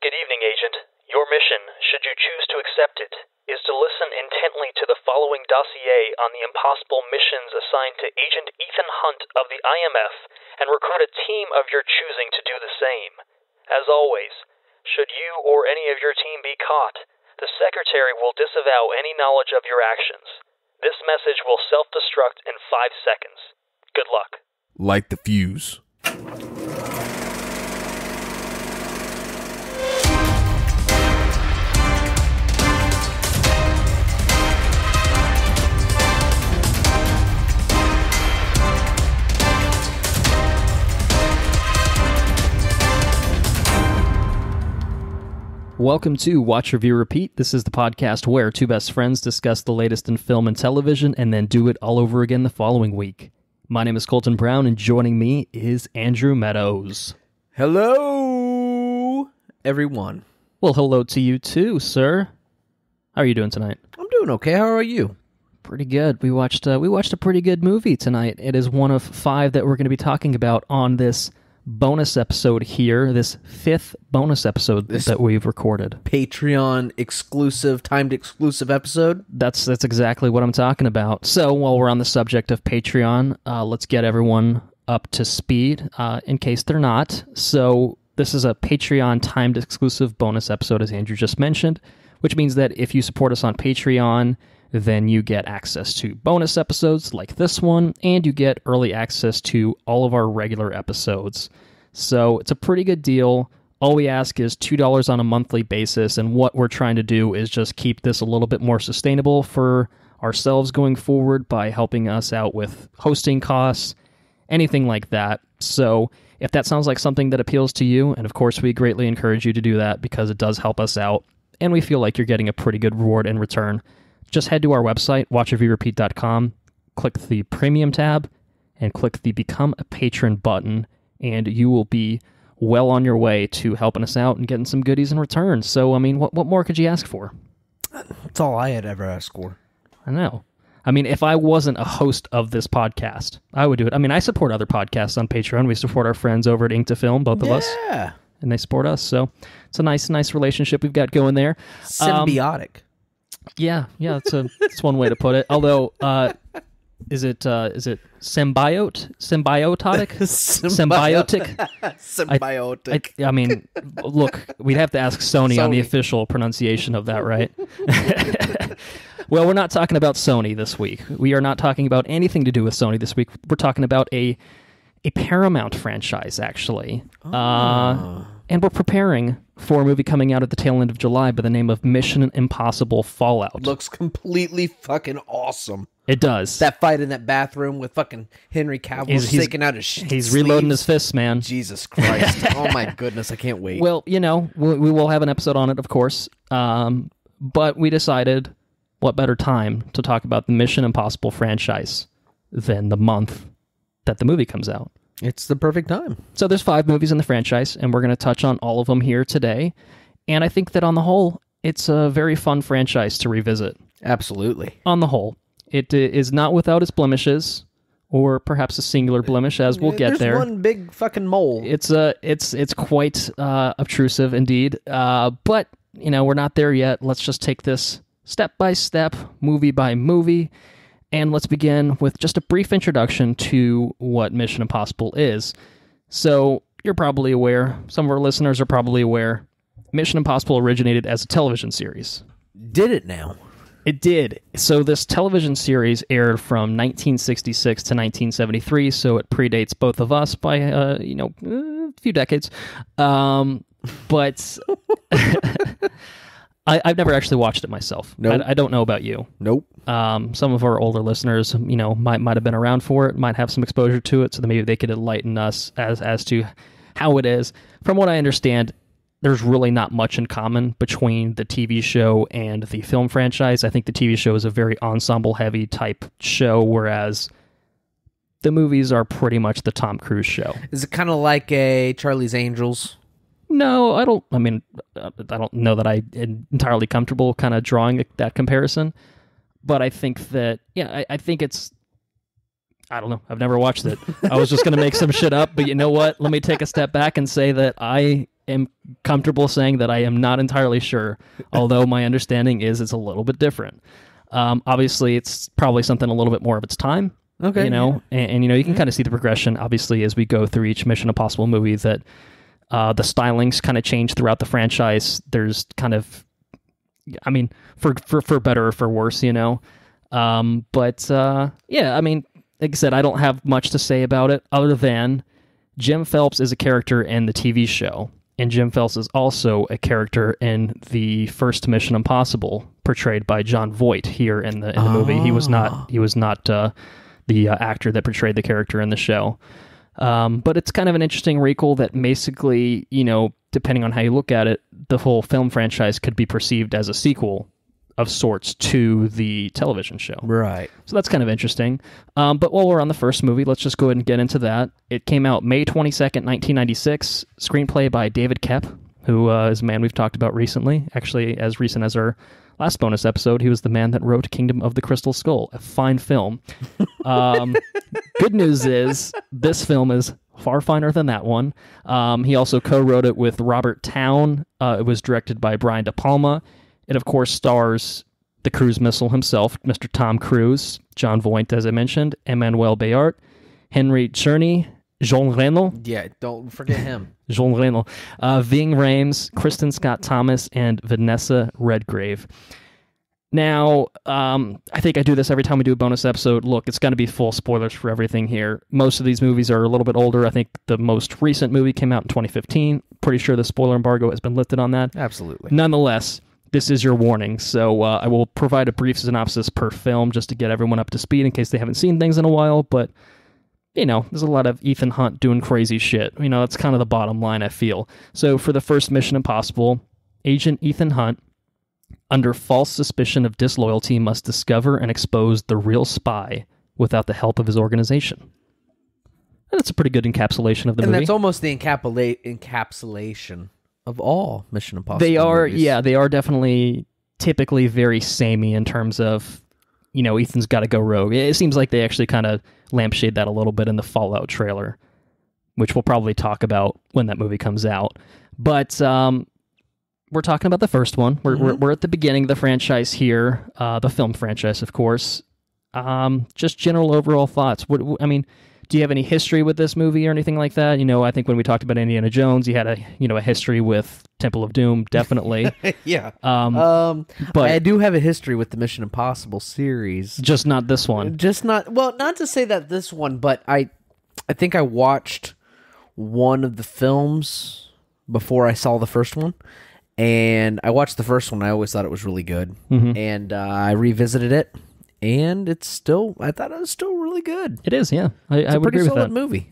Good evening, Agent. Your mission, should you choose to accept it, is to listen intently to the following dossier on the impossible missions assigned to Agent Ethan Hunt of the IMF and recruit a team of your choosing to do the same. As always, should you or any of your team be caught, the Secretary will disavow any knowledge of your actions. This message will self-destruct in 5 seconds. Good luck. Light the fuse. Welcome to Watch, Review, Repeat. This is the podcast where two best friends discuss the latest in film and television and then do it all over again the following week. My name is Colton Brown, and joining me is Andrew Meadows. Hello, everyone. Well, hello to you too, sir. How are you doing tonight? I'm doing okay. How are you? Pretty good. We watched a pretty good movie tonight. It is one of 5 that we're going to be talking about on this bonus episode here, this 5th bonus episode that we've recorded. Patreon exclusive, timed exclusive episode. That's exactly what I'm talking about. So while we're on the subject of Patreon, let's get everyone up to speed in case they're not. So this is a Patreon timed exclusive bonus episode, as Andrew just mentioned, which means that if you support us on Patreon, then you get access to bonus episodes like this one, and you get early access to all of our regular episodes. So it's a pretty good deal. All we ask is $2 on a monthly basis, and what we're trying to do is just keep this a little bit more sustainable for ourselves going forward by helping us out with hosting costs, anything like that. So if that sounds like something that appeals to you, and of course we greatly encourage you to do that because it does help us out, and we feel like you're getting a pretty good reward in return, just head to our website, watchreviewrepeat.com, click the Premium tab, and click the Become a Patron button, and you will be well on your way to helping us out and getting some goodies in return. So, I mean, what more could you ask for? That's all I had ever asked for. I know. I mean, if I wasn't a host of this podcast, I would do it. I mean, I support other podcasts on Patreon. We support our friends over at Ink to Film, both of us. Yeah. And they support us, so it's a nice relationship we've got going there. Symbiotic. Yeah, it's one way to put it. Although, is it symbiotic? Symbiotic. I mean, look, we'd have to ask Sony on the official pronunciation of that, right? Well, we're not talking about Sony this week. We are not talking about anything to do with Sony this week. We're talking about a Paramount franchise, actually. And we're preparing for a movie coming out at the tail end of July by the name of Mission Impossible Fallout. Looks completely fucking awesome. It does. That fight in that bathroom with fucking Henry Cavill sticking out his He's reloading his fists, man. Jesus Christ. Oh my goodness, I can't wait. Well, we will have an episode on it, of course. But we decided, what better time to talk about the Mission Impossible franchise than the month that the movie comes out. It's the perfect time. So there's 5 movies in the franchise, and we're going to touch on all of them here today. And I think that on the whole, it's a very fun franchise to revisit. Absolutely. On the whole. It is not without its blemishes, or perhaps a singular blemish, as we'll get there. There's one big fucking mole. It's quite obtrusive indeed. But, we're not there yet. Let's just take this step by step, movie by movie. And let's begin with just a brief introduction to what Mission Impossible is. So, you're probably aware, some of our listeners are probably aware, Mission Impossible originated as a television series. Did it now? It did. So this television series aired from 1966 to 1973, so it predates both of us by, a few decades. But I've never actually watched it myself. Nope. I don't know about you. Nope. Some of our older listeners, might have been around for it, might have some exposure to it, so that maybe they could enlighten us as to how it is. From what I understand, there's really not much in common between the TV show and the film franchise. I think the TV show is a very ensemble-heavy type show, whereas the movies are pretty much the Tom Cruise show. Is it kind of like a Charlie's Angels? No, I don't know that I'm entirely comfortable kind of drawing that comparison, but I think that, I think it's, I don't know. I've never watched it. I was just going to make some shit up, but you know what? Let me take a step back and say that I am comfortable saying that I am not entirely sure, although my understanding is it's a little bit different. Obviously, it's probably something a little bit more of its time. Okay. And you can kind of see the progression, obviously, as we go through each Mission Impossible movie, that the stylings kind of change throughout the franchise. There's kind of, for better or for worse, But like I said, I don't have much to say about it other than Jim Phelps is a character in the TV show, and Jim Phelps is also a character in the first Mission Impossible, portrayed by Jon Voight here in the movie. He was not the actor that portrayed the character in the show. But it's kind of an interesting recall that basically, depending on how you look at it, the whole film franchise could be perceived as a sequel of sorts to the television show. Right. So that's kind of interesting. But while we're on the first movie, let's just go ahead and get into that. It came out May 22nd, 1996. Screenplay by David Koepp, who is a man we've talked about recently. Actually, as recent as our last bonus episode, he was the man that wrote Kingdom of the Crystal Skull, a fine film. Good news is this film is far finer than that one. He also co-wrote it with Robert Towne. It was directed by Brian De Palma. It, of course, stars the cruise missile himself, Mr. Tom Cruise, Jon Voight, as I mentioned, Emmanuel Béart, Henry Czerny, Jean Reno. Yeah, don't forget him. Jean Reno. Ving Rhames, Kristen Scott Thomas, and Vanessa Redgrave. Now, I think I do this every time we do a bonus episode. Look, it's going to be full spoilers for everything here. Most of these movies are a little bit older. I think the most recent movie came out in 2015. Pretty sure the spoiler embargo has been lifted on that. Absolutely. Nonetheless, this is your warning. So I will provide a brief synopsis per film just to get everyone up to speed in case they haven't seen things in a while. But, there's a lot of Ethan Hunt doing crazy shit. That's kind of the bottom line, I feel. So for the first Mission Impossible, Agent Ethan Hunt, under false suspicion of disloyalty, must discover and expose the real spy without the help of his organization. And that's a pretty good encapsulation of the movie. And that's almost the encapsulation of all Mission Impossible They are, movies. yeah, they are definitely typically very samey in terms of, Ethan's got to go rogue. It seems like they actually kind of lampshade that a little bit in the Fallout trailer, which we'll probably talk about when that movie comes out. But we're talking about the first one. We're at the beginning of the franchise here, the film franchise, of course. Just general overall thoughts. Do you have any history with this movie or anything like that? I think when we talked about Indiana Jones, you had a history with Temple of Doom, definitely. Yeah. But I do have a history with the Mission Impossible series. Just not this one. Not to say that this one, but I think I watched one of the films before I saw the first one. And I watched the first one. I always thought it was really good. Mm-hmm. And I revisited it. And I thought it was still really good. It is, yeah. I would agree with that. It's a pretty solid movie.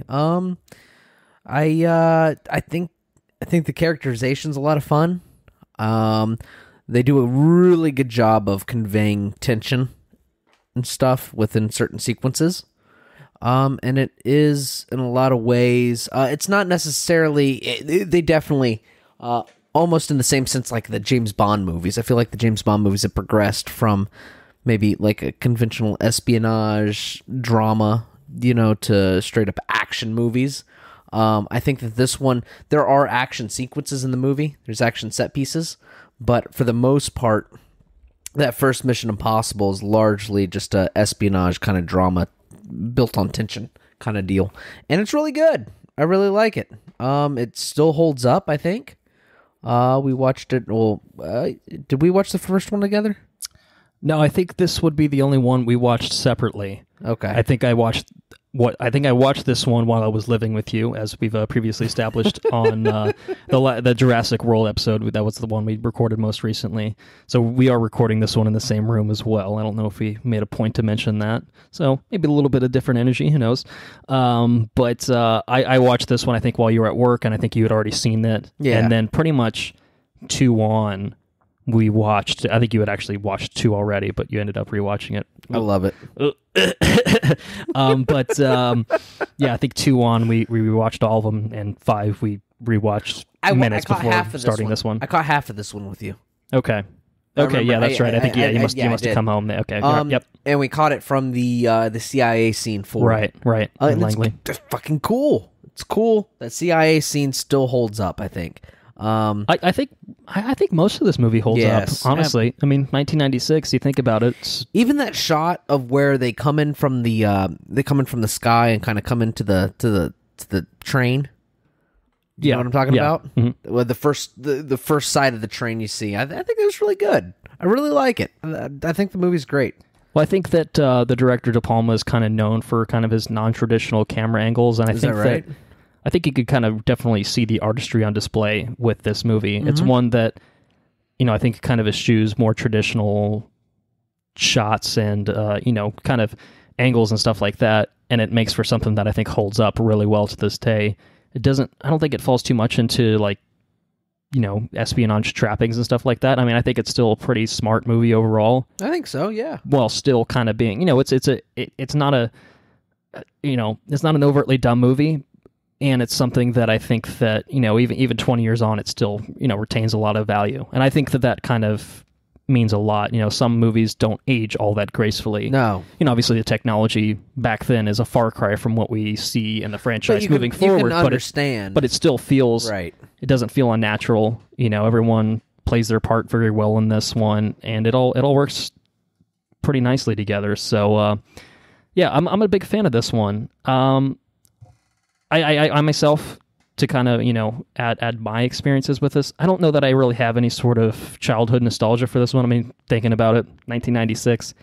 I think the characterization's a lot of fun. They do a really good job of conveying tension and stuff within certain sequences. And it is, in a lot of ways, it's not necessarily, they definitely, almost in the same sense like the James Bond movies. I feel like the James Bond movies have progressed from maybe like a conventional espionage drama, to straight up action movies. I think that this one, there are action sequences in the movie. There's action set pieces. But for the most part, that first Mission Impossible is largely just a espionage kind of drama built on tension kind of deal. And it's really good. I really like it. It still holds up, I think. We watched it. Well, did we watch the first one together? No, I think this would be the only one we watched separately. Okay. I think I watched this one while I was living with you, as we've previously established on the Jurassic World episode. That was the one we recorded most recently. So we are recording this one in the same room as well. I don't know if we made a point to mention that. So maybe a little bit of different energy. Who knows? But I watched this one, I think, while you were at work, and I think you had already seen that. Yeah. And then pretty much 2 on. We watched, I think you had actually watched 2 already, but you ended up rewatching it. I love it. Yeah, I think 2 on, we rewatched all of them, and 5 we rewatched minutes before starting this one. I caught half of this one with you. Okay. Okay, yeah, that's right. I think, you must have come home. Okay, yep. And we caught it from the CIA scene for Right. In Langley. It's fucking cool. It's cool. That CIA scene still holds up, I think. I think most of this movie holds Yes. up. Honestly, I mean, 1996. You think about it. Even that shot of where they come in from the sky and kind of come into the train. You know what I'm talking about? Mm-hmm. Well, the first side of the train you see. I think it was really good. I really like it. I think the movie's great. Well, I think that the director De Palma is kind of known for kind of his non-traditional camera angles, and I think right? I think you could kind of definitely see the artistry on display with this movie. It's one that, I think kind of eschews more traditional shots and, kind of angles and stuff like that. And it makes for something that I think holds up really well to this day. I don't think it falls too much into like, espionage trappings and stuff like that. I mean, I think it's still a pretty smart movie overall. I think so, yeah. While still kind of being, it's not an overtly dumb movie. And it's something that I think that, even 20 years on, it still, retains a lot of value. And I think that kind of means a lot. Some movies don't age all that gracefully. No. Obviously the technology back then is a far cry from what we see in the franchise moving forward. You can understand. But it still feels, right. It doesn't feel unnatural. Everyone plays their part very well in this one, and it all works pretty nicely together. So, I'm a big fan of this one. I myself, to kind of, add my experiences with this, I don't know that I really have any sort of childhood nostalgia for this one. I mean, thinking about it, 1996,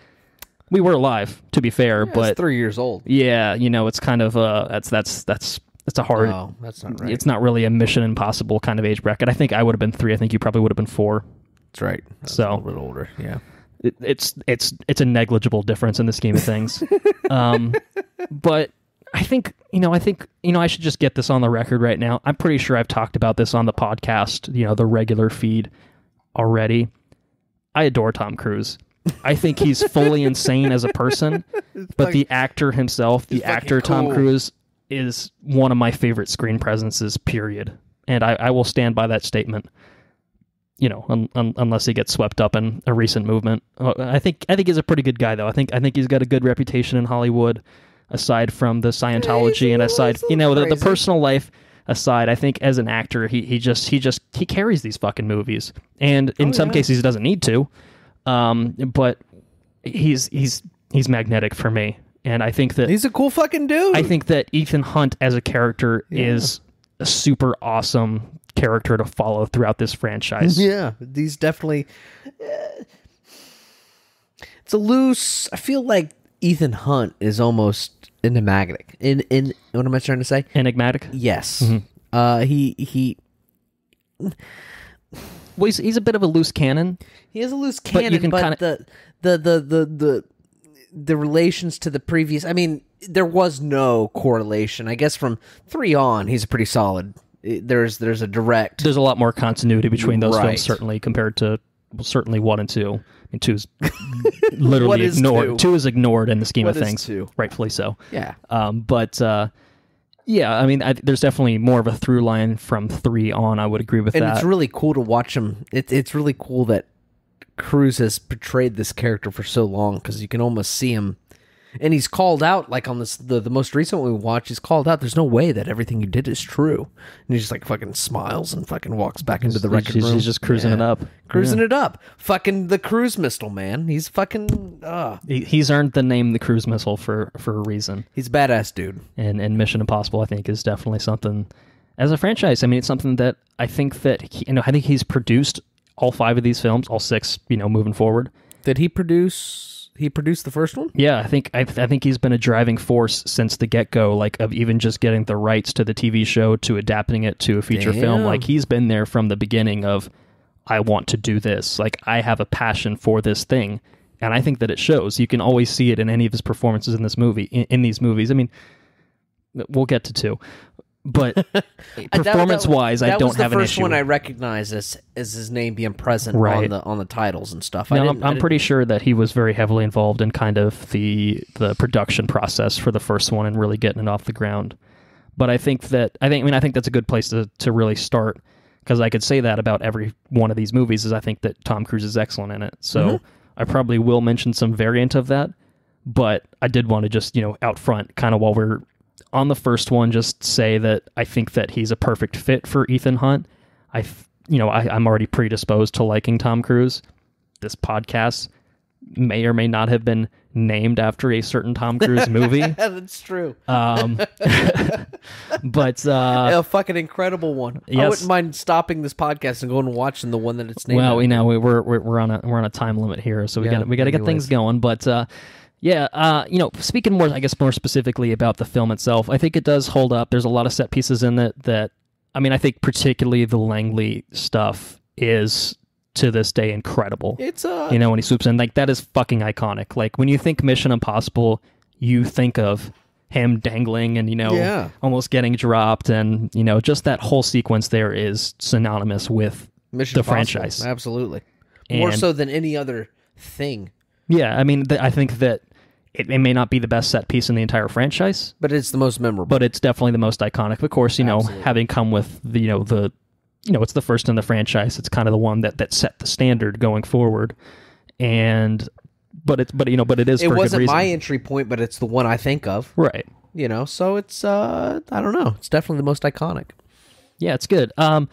we were alive, to be fair, but it's 3 years old. Yeah, it's kind of that's a hard. No, that's not right. It's not really a Mission Impossible kind of age bracket. I think I would have been 3. I think you probably would have been 4. That's right. So a little bit older. Yeah. It's a negligible difference in the scheme of things. But I think I should just get this on the record right now. I'm pretty sure I've talked about this on the podcast, the regular feed already. I adore Tom Cruise. I think he's fully insane as a person, but the actor himself, the actor Tom Cruise, is one of my favorite screen presences, period. And I will stand by that statement. Unless he gets swept up in a recent movement. I think he's a pretty good guy, though. I think he's got a good reputation in Hollywood. Aside from the Scientology and aside, the personal life aside, I think as an actor, he carries these fucking movies, and in some cases he doesn't need to, but he's magnetic for me, and I think that he's a cool fucking dude. I think that Ethan Hunt as a character is a super awesome character to follow throughout this franchise. Yeah, he's definitely. It's a loose. I feel like Ethan Hunt is almost enigmatic. In what am I trying to say? Enigmatic? Yes. Mm-hmm. He. Well, he's a bit of a loose cannon. He is a loose cannon, but you can the relations to the previous. I mean, there was no correlation. I guess from 3 on, he's pretty solid. There's a direct. There's a lot more continuity between those Right. films, certainly compared to certainly 1 and 2. I mean, 2 is literally ignored. 2 is ignored in the scheme of things, rightfully so. Yeah. Yeah. I mean, there's definitely more of a through line from 3 on. I would agree with that. And it's really cool to watch him. It's really cool that Cruise has portrayed this character for so long, because you can almost see him. And he's called out, like on this the most recent one we watched, he's called out, there's no way that everything you did is true. And he just like fucking smiles and fucking walks back into the record room. He's just cruising it up. Cruising it up. Fucking the cruise missile, man. He's fucking... He's earned the name the cruise missile for a reason. He's a badass dude. And Mission Impossible, I think, is definitely something... As a franchise, I mean, it's something that I think that... I think he's produced all 5 of these films, all 6, moving forward. Did he produce... He produced the first one? Yeah, I think he's been a driving force since the get-go, like of even just getting the rights to the TV show to adapting it to a feature film. Like, he's been there from the beginning of, I want to do this. Like, I have a passion for this thing. And I think that it shows. You can always see it in any of his performances in this movie, in these movies. I mean, we'll get to 2. But performance-wise, I don't have an issue. That was the first one I recognized as his name being present on the titles and stuff. Now, I'm pretty sure that he was very heavily involved in kind of the production process for the first one and really getting it off the ground. But I think that's a good place to really start, because I could say that about every one of these movies. Is I think that Tom Cruise is excellent in it. So I probably will mention some variant of that, but I did want to just out front, kind of while we're on the first one, just say that I think that he's a perfect fit for Ethan Hunt. I'm already predisposed to liking Tom Cruise. This podcast may or may not have been named after a certain Tom Cruise movie. That's true. But A fucking incredible one. Yes. I wouldn't mind stopping this podcast and going and watching the one that it's named. well, after. we're on a time limit here, so we got to get things anyways. going. But speaking more, I guess more specifically about the film itself, I think it does hold up. There's a lot of set pieces in it that, I mean, I think particularly the Langley stuff is to this day incredible. It's when he swoops in, like, that is fucking iconic. Like, when you think Mission Impossible, you think of him dangling and almost getting dropped, and just that whole sequence there is synonymous with Mission the Impossible. franchise. Absolutely. More so than any other thing. Yeah, I mean, I think that it may not be the best set piece in the entire franchise, But it's the most memorable. but it's definitely the most iconic. Of course, Absolutely. having come with the it's the first in the franchise. It's kind of the one that set the standard going forward, but it is it for a good wasn't reason. my entry point, but it's the one I think of. Right. So it's I don't know. It's definitely the most iconic. Yeah, it's good. I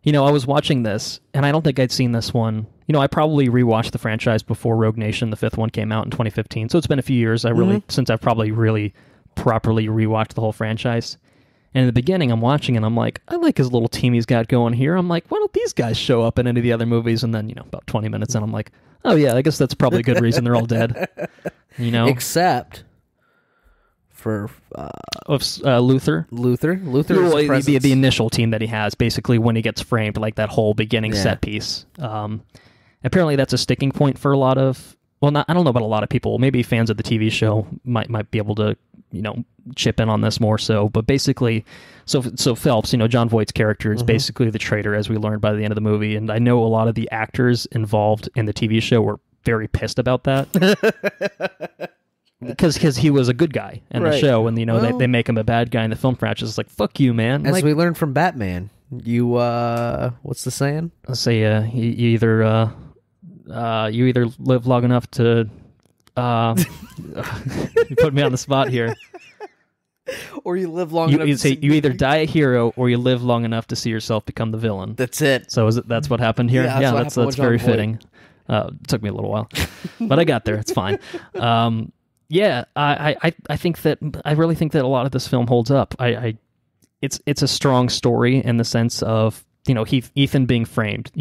was watching this, and I don't think I'd seen this one. I probably rewatched the franchise before Rogue Nation, the 5th one, came out in 2015. So it's been a few years. Since I've probably really properly rewatched the whole franchise. And in the beginning, I'm watching, and I'm like, I like his little team he's got going here. I'm like, why don't these guys show up in any of the other movies? And then, about 20 minutes in, I'm like, oh yeah, I guess that's probably a good reason they're all dead. Except for Luther. Luther Well, is the initial team that he has, basically when he gets framed, like that whole beginning set piece. Apparently, that's a sticking point for a lot of. Well, I don't know about a lot of people. Maybe fans of the TV show might be able to chip in on this more so. But basically, so Phelps, John Voight's character is basically the traitor, as we learned by the end of the movie. And I know a lot of the actors involved in the TV show were very pissed about that. Because he was a good guy in the show, and they make him a bad guy in the film franchise. It's like, fuck you, man. As we learned from Batman, you what's the saying? Let's say you either live long enough to you put me on the spot here. Or you live long enough. You say you either die a hero or you live long enough to see yourself become the villain. That's it. So that's what happened here? Yeah, that's very fitting. It took me a little while, but I got there. It's fine. I think that I really think that a lot of this film holds up. It's a strong story in the sense of Ethan being framed,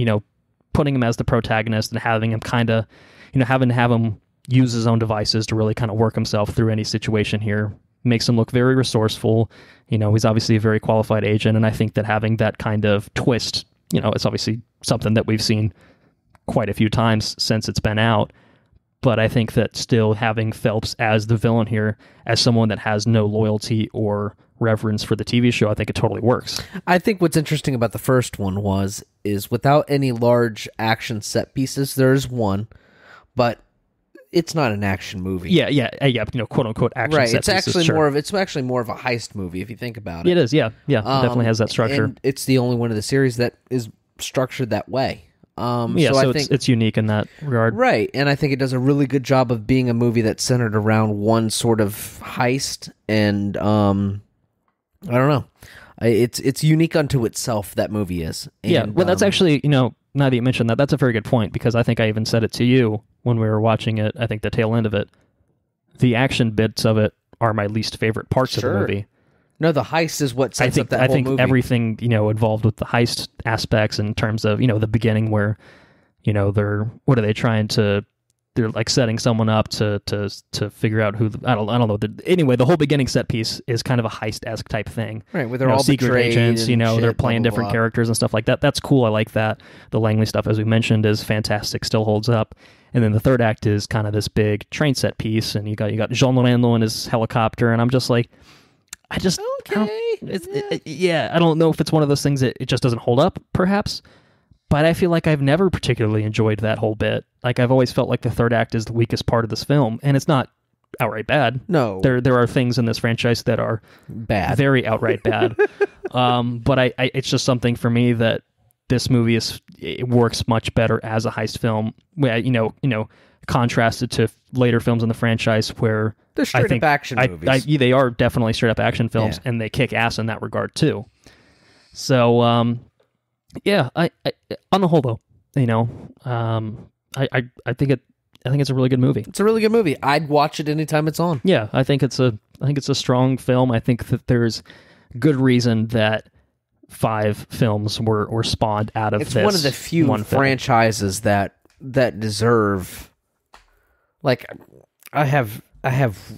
putting him as the protagonist and having him kind of, having to have him use his own devices to really kind of work himself through any situation here makes him look very resourceful. He's obviously a very qualified agent, and I think that having that kind of twist, it's obviously something that we've seen quite a few times since it's been out. But I think that still having Phelps as the villain here, as someone that has no loyalty or reverence for the TV show, I think it totally works. I think what's interesting about the first one is without any large action set pieces, there's one, but it's not an action movie. Yeah, quote unquote action right. set It's pieces, actually sure. it's actually more of a heist movie if you think about it. It is, yeah. It definitely has that structure. And it's the only one of the series that is structured that way. So I think it's unique in that regard. Right, and I think it does a really good job of being a movie that's centered around one sort of heist, and I don't know, it's unique unto itself. That movie is. And, that's actually now that you mentioned that, that's a very good point, because I think I even said it to you when we were watching it. I think the tail end of it, the action bits of it are my least favorite parts of the movie. No, the heist is what sets up that whole movie. I think everything, involved with the heist aspects in terms of, the beginning where, they're like setting someone up to figure out who, I don't know. Anyway, the whole beginning set piece is kind of a heist-esque type thing. Right, where they're all secret betrayed agents, and they're shit, playing blah, blah, different blah. characters and stuff like that. That's cool. I like that. The Langley stuff, as we mentioned, is fantastic, still holds up. And then the third act is kind of this big train set piece, and you got Jean Reno in his helicopter, and I'm just like, I don't know if it's one of those things that it just doesn't hold up, perhaps, but I feel like I've never particularly enjoyed that whole bit. Like, I've always felt like the third act is the weakest part of this film, and it's not outright bad. No. There are things in this franchise that are bad, very outright bad. But it's just something for me that this movie it works much better as a heist film. Contrasted to later films in the franchise where they're straight up action movies. They are definitely straight up action films, Yeah. and they kick ass in that regard too. So Yeah, I on the whole though, I think it's a really good movie. It's a really good movie. I'd watch it anytime it's on. Yeah, I think it's a strong film. I think that there's good reason that 5 films were spawned out of this. It's one of the few franchises that deserve. Like, I have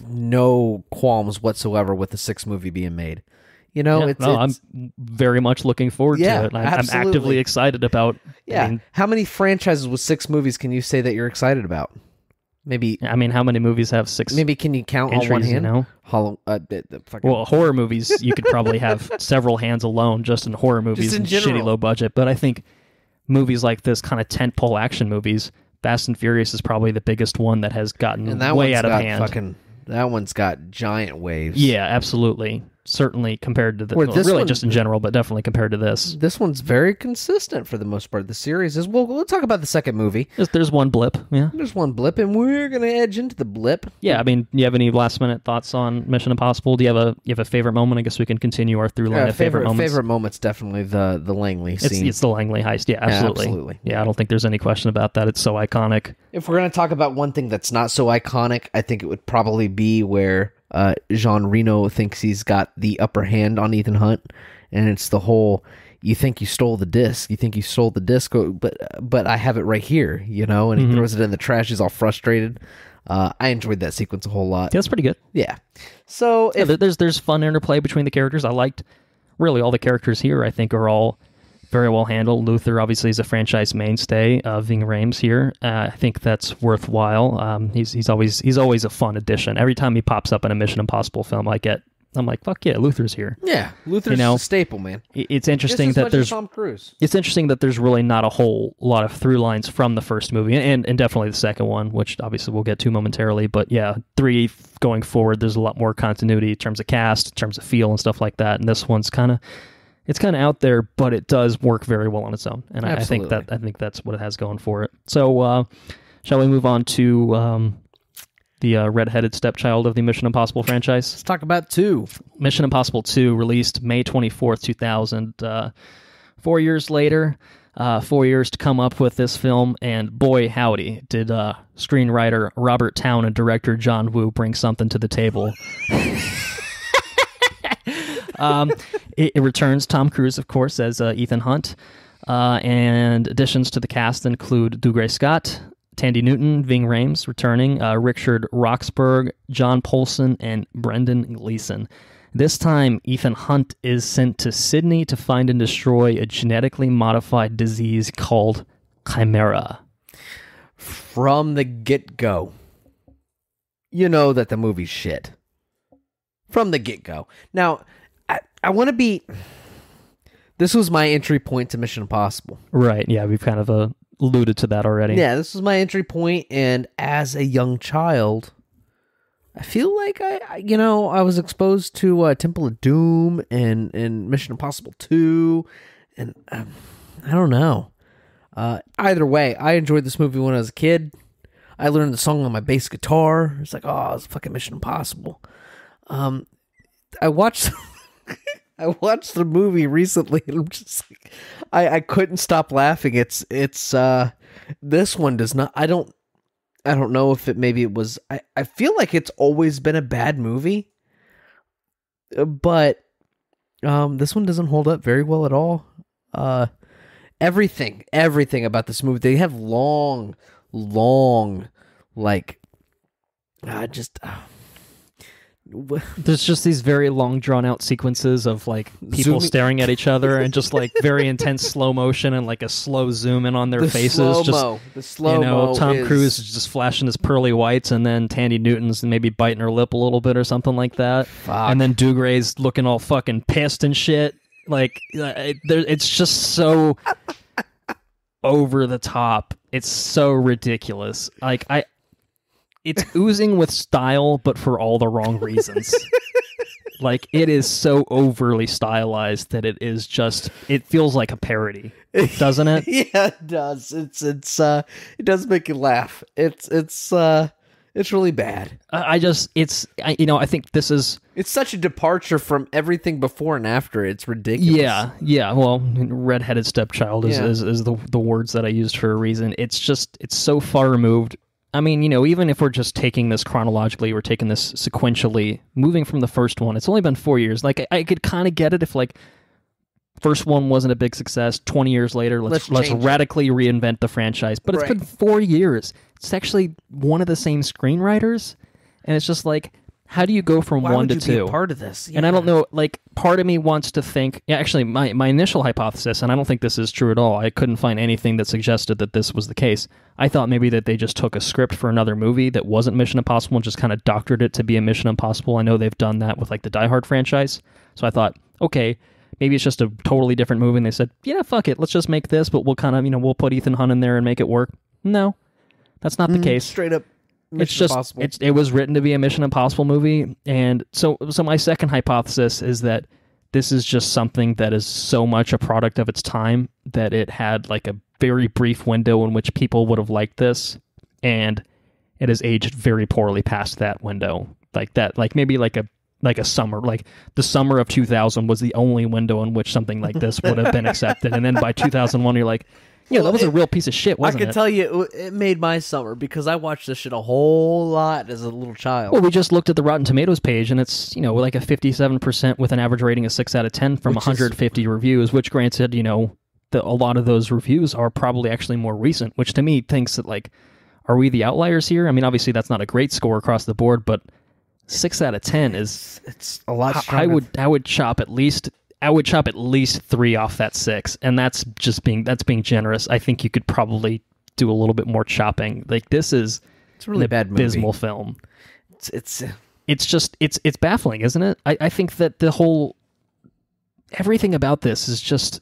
no qualms whatsoever with the 6th movie being made. I'm very much looking forward to it. I'm actively excited about. Yeah. How many franchises with 6 movies can you say that you're excited about? Maybe. I mean, how many movies have 6? Maybe can you count entries, on one hand? Well, horror movies, you could probably have several hands alone just in horror movies and shitty low budget. But I think movies like this, kind of tentpole action movies, Fast and Furious is probably the biggest one that has gotten way out of hand. That one's got giant waves. Yeah, absolutely. Certainly compared to really just in general, but definitely compared to this. This one's very consistent for the most part. The series is. We'll talk about the second movie. There's one blip. Yeah, there's one blip, and we're gonna edge into the blip. Yeah, I mean, do you have any last minute thoughts on Mission Impossible? Do you have a favorite moment? I guess we can continue our through line of favorite moments. Favorite moment's definitely the Langley scene. It's the Langley heist. Yeah, absolutely. Yeah, I don't think there's any question about that. It's so iconic. If we're gonna talk about one thing that's not so iconic, I think it would probably be where Jean Reno thinks he's got the upper hand on Ethan Hunt, and it's the whole, you think you stole the disc, but I have it right here, and he throws it in the trash. He's all frustrated. I enjoyed that sequence a whole lot. Yeah, that's pretty good. Yeah. So there's fun interplay between the characters. I liked really all the characters here. I think are all very well handled. Luther obviously is a franchise mainstay. Ving Rhames here, I think that's worthwhile. He's always a fun addition. Every time he pops up in a Mission Impossible film, I'm like, fuck yeah, Luther's here. Yeah, Luther's a staple, man. It's interesting that there's Tom Cruise. It's interesting that there's really not a whole lot of through lines from the first movie, and definitely the second one, which obviously we'll get to momentarily. But yeah, 3 going forward, there's a lot more continuity in terms of cast, in terms of feel, and stuff like that. And this one's kind of out there, but it does work very well on its own, and I think that's what it has going for it. So, shall we move on to the redheaded stepchild of the Mission Impossible franchise? Let's talk about 2. Mission Impossible 2, released May 24th, 2000. 4 years later, 4 years to come up with this film, and boy howdy, did screenwriter Robert Towne and director John Woo bring something to the table. It returns Tom Cruise, of course, as Ethan Hunt, and additions to the cast include Dougray Scott, Tandy Newton, Ving Rhames returning, Richard Roxburgh, John Polson, and Brendan Gleeson. This time, Ethan Hunt is sent to Sydney to find and destroy a genetically modified disease called Chimera. From the get-go, you know that the movie's shit. From the get-go. Now, I want to be... This was my entry point to Mission Impossible. Right, yeah, we've kind of alluded to that already. Yeah, this was my entry point, and as a young child, I feel like I was exposed to Temple of Doom and Mission Impossible 2, and I don't know. Either way, I enjoyed this movie when I was a kid. I learned the song on my bass guitar. It's like, oh, it's fucking Mission Impossible. I watched the movie recently, and I'm just like, I couldn't stop laughing. It's this one does not. I don't know if it was. I feel like it's always been a bad movie, but this one doesn't hold up very well at all. Everything about this movie, they have long, like, there's just these very long drawn out sequences of like people staring at each other and just like very intense slow motion and like a slow zoom in on their faces. The slow-mo. Tom Cruise is just flashing his pearly whites, and then Tandy Newton's maybe biting her lip a little bit or something like that. Fuck. And then Dougray's looking all fucking pissed and shit. Like it's just so over the top. It's so ridiculous. Like it's oozing with style, but for all the wrong reasons. Like, it is so overly stylized that it feels like a parody, doesn't it? Yeah, it does. It does make you laugh. It's It's really bad. I think this is... It's such a departure from everything before and after. It's ridiculous. Yeah. Well, redheaded stepchild is the words that I used for a reason. It's so far removed. I mean, even if we're just taking this chronologically, we're taking this sequentially, moving from the first one, it's only been 4 years. Like, I could kind of get it if, like, first one wasn't a big success. 20 years later, let's radically reinvent the franchise. But it's been 4 years. It's actually one of the same screenwriters, and it's just like, how do you go from one to two? Why would you be a part of this? Yeah. And I don't know, like, part of me wants to think... Yeah, actually, my initial hypothesis, and I don't think this is true at all, I couldn't find anything that suggested that this was the case. I thought maybe that they just took a script for another movie that wasn't Mission Impossible and just kind of doctored it to be a Mission Impossible. I know they've done that with, like, the Die Hard franchise. So I thought, okay, maybe it's just a totally different movie, and they said, yeah, fuck it, let's just make this, but we'll kind of, we'll put Ethan Hunt in there and make it work. No, that's not the case. Straight up. It was written to be a Mission Impossible movie, and so my second hypothesis is that this is just something that is so much a product of its time that it had like a very brief window in which people would have liked this, and it has aged very poorly past that window. Maybe a summer, like the summer of 2000 was the only window in which something like this would have been accepted, and then by 2001 you're like, yeah, that was a real piece of shit, wasn't it? I can tell you, it made my summer because I watched this shit a whole lot as a little child. Well, we just looked at the Rotten Tomatoes page, and it's, like a 57% with an average rating of 6 out of 10 from 150 reviews, which granted, a lot of those reviews are probably actually more recent, which to me thinks that, like, are we the outliers here? I mean, obviously that's not a great score across the board, but 6 out of 10 is... It's a lot stronger. I would chop at least 3 off that 6, and that's being generous. I think you could probably do a little bit more chopping. Like, this is a really bad movie. Abysmal film. It's baffling, isn't it? I think that everything about this is just,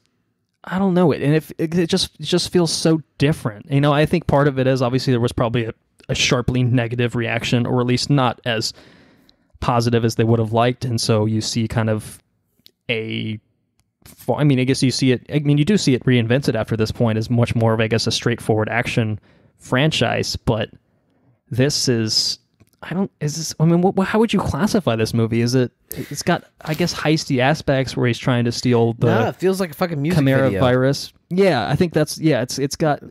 I don't know it, and it just feels so different. I think part of it is obviously there was probably a sharply negative reaction, or at least not as positive as they would have liked, and so you see kind of I guess you see it. I mean, you do see it reinvented after this point as much more of, I guess, a straightforward action franchise. But this is, how would you classify this movie? It's got, I guess, heisty aspects where he's trying to steal the... No, it feels like a fucking music Chimera video. virus. Yeah, I think that's, it's got...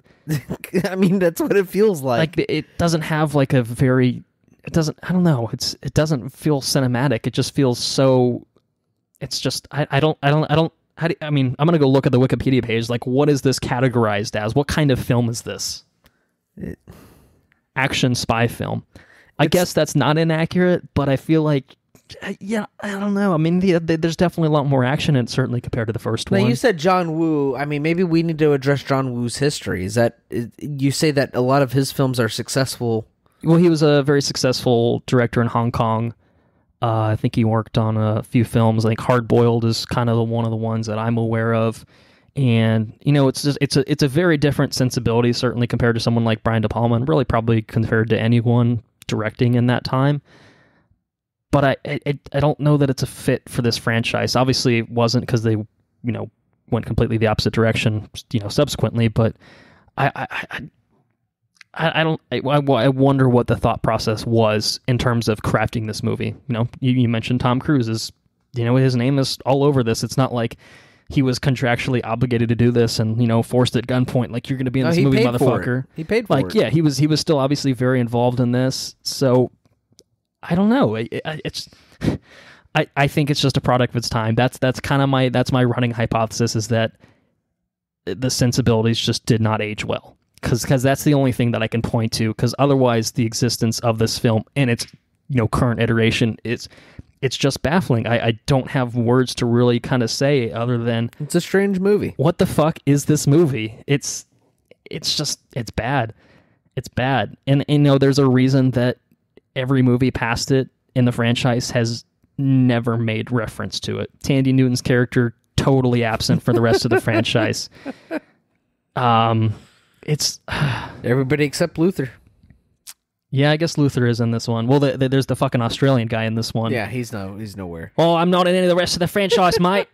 I mean, that's what it feels like. Like, it doesn't have like a very, it doesn't feel cinematic. It just feels so... It's just, I'm going to go look at the Wikipedia page. Like, what is this categorized as? What kind of film is this? Action spy film. I guess that's not inaccurate, but I feel like, I don't know. I mean, there's definitely a lot more action in it, certainly compared to the first one. Now, you said John Woo. I mean, maybe we need to address John Woo's history. You say that a lot of his films are successful? Well, he was a very successful director in Hong Kong. I think he worked on a few films. I think Hard Boiled is kind of one of the ones that I'm aware of. And, it's a very different sensibility, certainly compared to someone like Brian De Palma, and really probably compared to anyone directing in that time. But I don't know that it's a fit for this franchise. Obviously, it wasn't because they, went completely the opposite direction, subsequently. But I wonder what the thought process was in terms of crafting this movie. You mentioned Tom Cruise is, his name is all over this. It's not like he was contractually obligated to do this and, forced at gunpoint, like, you're going to be in this movie, motherfucker. He paid for it. Like, yeah, he was still obviously very involved in this. So I don't know. I think it's just a product of its time. That's kind of my running hypothesis, is that the sensibilities just did not age well. Because that's the only thing that I can point to. Because otherwise, the existence of this film and its current iteration, it's just baffling. I don't have words to really kind of say other than it's a strange movie. What the fuck is this movie? It's bad. It's bad. And there's a reason that every movie past it in the franchise has never made reference to it. Tandy Newton's character totally absent for the rest of the franchise. It's everybody except Luther. Yeah, I guess Luther is in this one. Well, there's the fucking Australian guy in this one. Yeah, he's nowhere. Oh, I'm not in any of the rest of the franchise, mate.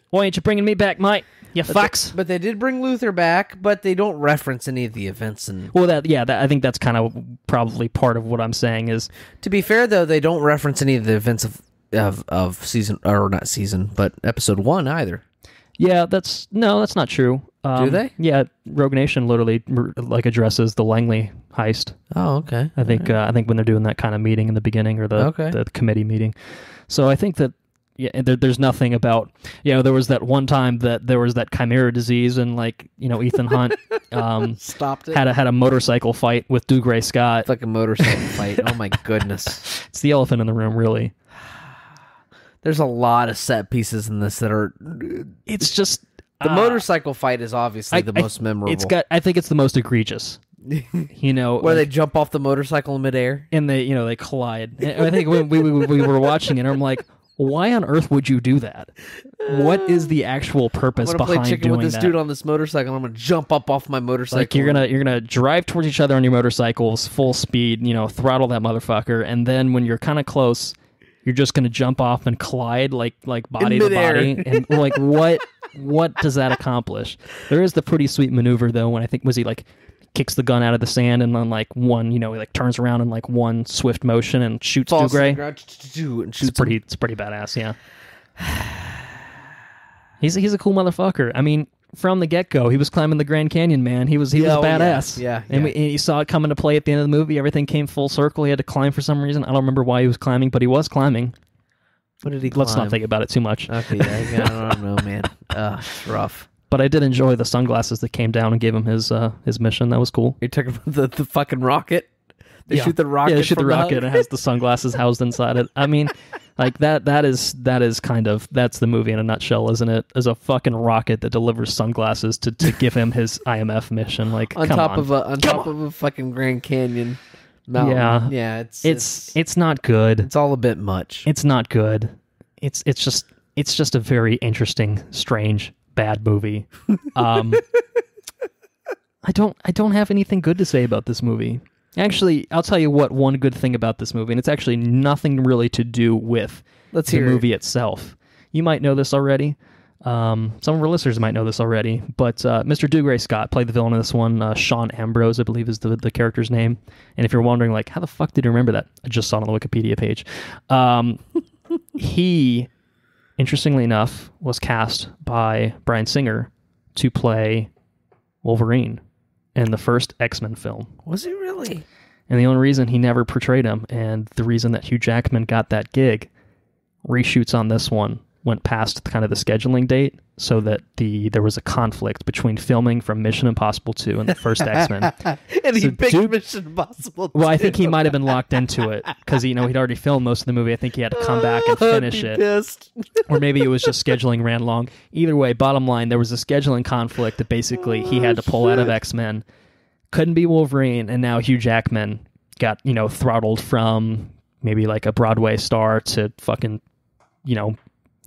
Why ain't you bringing me back, mate? Yeah, fucks. But they did bring Luther back, but they don't reference any of the events. And Well, I think that's kind of probably part of what I'm saying is... To be fair, though, they don't reference any of the events of season, or not season, but episode 1 either. Yeah, that's not true. Do they? Yeah, Rogue Nation literally like addresses the Langley heist. Oh, okay. I think when they're doing that kind of meeting in the beginning, or the committee meeting. So I think that there's nothing about, there was that one time that there was that chimera disease, and Ethan Hunt stopped it. Had a motorcycle fight with Dougray Scott. It's like a motorcycle fight. Oh my goodness. It's the elephant in the room, really. There's a lot of set pieces in this that are... It's just... The motorcycle fight is obviously the most memorable. I think it's the most egregious. Where they jump off the motorcycle in midair? And they collide. And I think when we were watching it, I'm like, why on earth would you do that? What is the actual purpose behind doing that? I'm gonna play chicken with this dude on this motorcycle, and I'm gonna jump up off my motorcycle. Like you're gonna drive towards each other on your motorcycles, full speed, throttle that motherfucker, and then when you're kind of close, you're just gonna jump off and collide like body to body, and like what does that accomplish? There is the pretty sweet maneuver though, when I think he kicks the gun out of the sand, and then one, he turns around in one swift motion and shoots Dougray. It's pretty badass, yeah. He's a cool motherfucker. I mean, from the get-go, he was climbing the Grand Canyon, man. He was badass. Yeah. And you saw it come into play at the end of the movie. Everything came full circle. He had to climb for some reason. I don't remember why he was climbing, but he was climbing. What did he climb? Let's not think about it too much. Okay, I don't know, man. It's rough. But I did enjoy the sunglasses that came down and gave him his mission. That was cool. You're talking about the fucking rocket? They shoot the rocket. Yeah, they shoot the rocket and it has the sunglasses housed inside it. I mean, that is kind of, that's the movie in a nutshell, isn't it? As a fucking rocket that delivers sunglasses to give him his IMF mission. On top of a fucking Grand Canyon mountain. Yeah, it's not good. It's all a bit much. It's not good. It's just a very interesting, strange, bad movie. I don't have anything good to say about this movie. Actually, I'll tell you what one good thing about this movie, and it's actually nothing really to do with the movie itself. You might know this already. Some of our listeners might know this already, but Mr. Dougray Scott played the villain in this one. Sean Ambrose, I believe, is the character's name. And if you're wondering, how the fuck did you remember that? I just saw it on the Wikipedia page. He, interestingly enough, was cast by Bryan Singer to play Wolverine in the first X-Men film. Was he really? And the only reason he never portrayed him, and the reason that Hugh Jackman got that gig, reshoots on this one went past kind of the scheduling date, so that there was a conflict between filming from Mission Impossible 2 and the first X-Men. And he picked Mission Impossible 2. Well, I think he might have been locked into it, because he'd already filmed most of the movie. I think he had to come back and finish it. Pissed. Or maybe it was just scheduling ran long. Either way, bottom line, there was a scheduling conflict that basically he had to pull out of X-Men. Couldn't be Wolverine, and now Hugh Jackman got, throttled from maybe a Broadway star to fucking,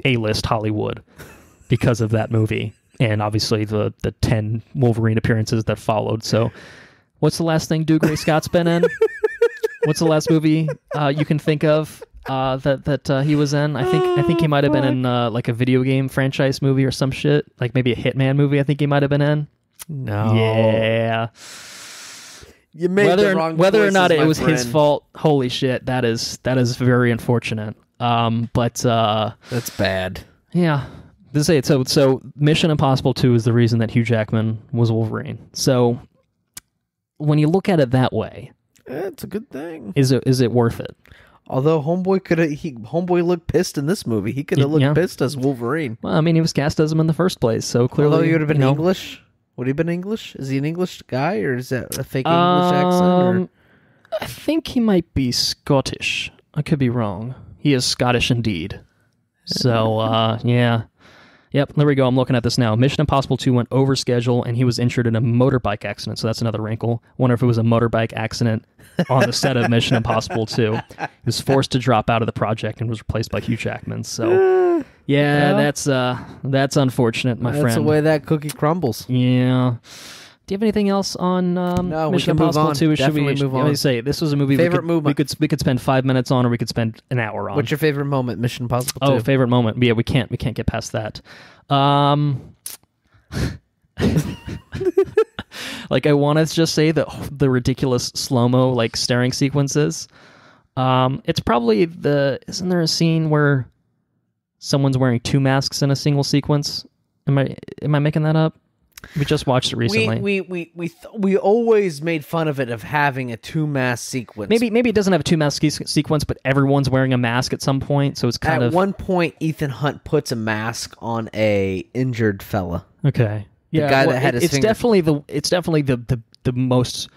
A-list Hollywood because of that movie, and obviously the 10 Wolverine appearances that followed. So what's the last thing Dougray Scott's been in? What's the last movie you can think of that he was in? I think he might have been in a video game franchise movie or some shit, maybe a Hitman movie. I think he might have been in. No. Yeah. You made the wrong whether or not it was friend. his fault, holy shit, that is very unfortunate. But that's bad. Yeah. To say it, so Mission Impossible 2 is the reason that Hugh Jackman was Wolverine. So when you look at it that way, it's a good thing. Is it worth it? Although Homeboy looked pissed in this movie. He could have looked pissed as Wolverine. Well, I mean, he was cast as him in the first place, so clearly although he would have been English. Would he have been English? Is he an English guy, or is that a fake English accent? Or? I think he might be Scottish. I could be wrong. He is Scottish indeed. So, yeah. Yep, there we go. I'm looking at this now. Mission Impossible 2 went over schedule, and he was injured in a motorbike accident, so that's another wrinkle. Wonder if it was a motorbike accident on the set of Mission Impossible 2. He was forced to drop out of the project and was replaced by Hugh Jackman. So, yeah, that's unfortunate, my friend. That's the way that cookie crumbles. Yeah. Do you have anything else on Mission Impossible 2? Should we move on? Say this was a movie we could spend 5 minutes on, or we could spend an hour on. What's your favorite moment, Mission Impossible 2? Oh, favorite moment. Yeah, we can't get past that. Like, I want to just say that the ridiculous slow-mo, like, staring sequences. It's probably isn't there a scene where someone's wearing two masks in a single sequence? Am I making that up? We just watched it recently. We always made fun of it, of having a two-mask sequence. Maybe it doesn't have a two-mask sequence, but everyone's wearing a mask at some point, so it's kind of... At one point, Ethan Hunt puts a mask on a injured fella. Okay. Yeah, guy that had his it's finger... definitely the most...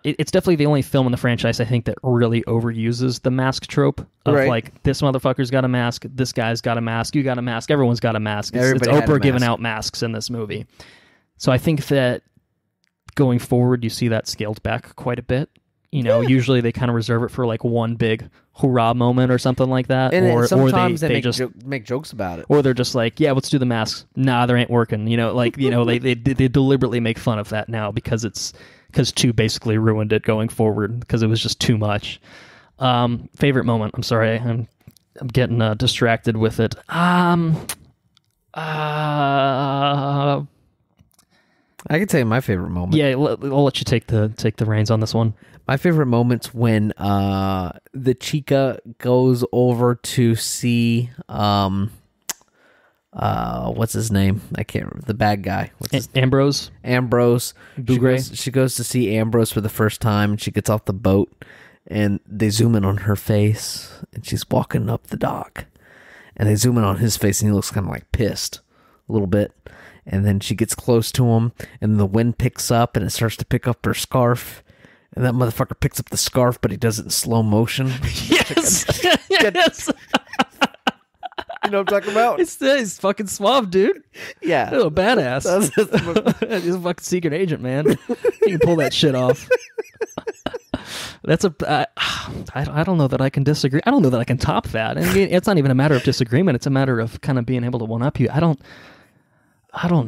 it's definitely the only film in the franchise, I think, that really overuses the mask trope of, like, this motherfucker's got a mask, this guy's got a mask, you got a mask, everyone's got a mask. It's Oprah giving out masks in this movie. So I think that going forward, you see that scaled back quite a bit. You know, usually they kind of reserve it for, like, one big hoorah moment or something like that. And sometimes they just make jokes about it. Or they're just like, yeah, let's do the masks. Nah, they ain't working. You know, like, you know, they deliberately make fun of that now because 2 basically ruined it going forward because it was just too much. Favorite moment. I'm sorry, I'm getting distracted with it. I can tell you my favorite moment. Yeah, I'll let you take the reins on this one. My favorite moment's when the chica goes over to see what's his name? I can't remember. The bad guy. Ambrose. She goes to see Ambrose for the first time, and she gets off the boat, and they zoom in on her face, and she's walking up the dock, and they zoom in on his face, and he looks kind of like pissed a little bit. And then she gets close to him, and the wind picks up, and it starts to pick up her scarf. And that motherfucker picks up the scarf, but he does it in slow motion. Yes! Yes! You know what I'm talking about? He's fucking suave, dude. Yeah. Oh, badass. He's a fucking secret agent, man. He can pull that shit off. That's I don't know that I can disagree. I don't know that I can top that. I mean, it's not even a matter of disagreement. It's a matter of kind of being able to one-up you. I don't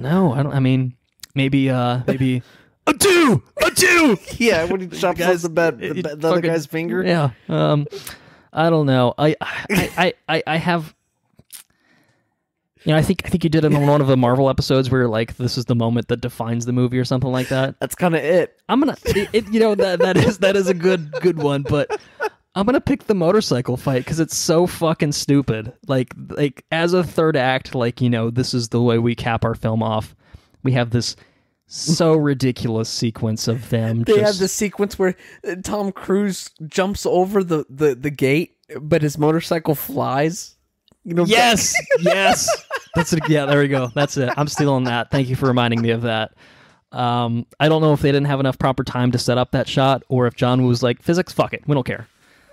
know. I mean, maybe a two. Yeah, when he chops off the other guy's finger. Yeah. I don't know. I have. You know, I think you did it on one of the Marvel episodes where, like, this is the moment that defines the movie or something like that. That's kind of it. I'm gonna, you know, that is a good one, but I'm gonna pick the motorcycle fight because it's so fucking stupid. Like as a third act, like, you know, this is the way we cap our film off. We have this so ridiculous sequence of them. They have the sequence where Tom Cruise jumps over the gate, but his motorcycle flies. You know, yes. That's it. Yeah, there we go. That's it. I'm stealing that. Thank you for reminding me of that. I don't know if they didn't have enough proper time to set up that shot, or if John Woo's like, physics, fuck it, we don't care.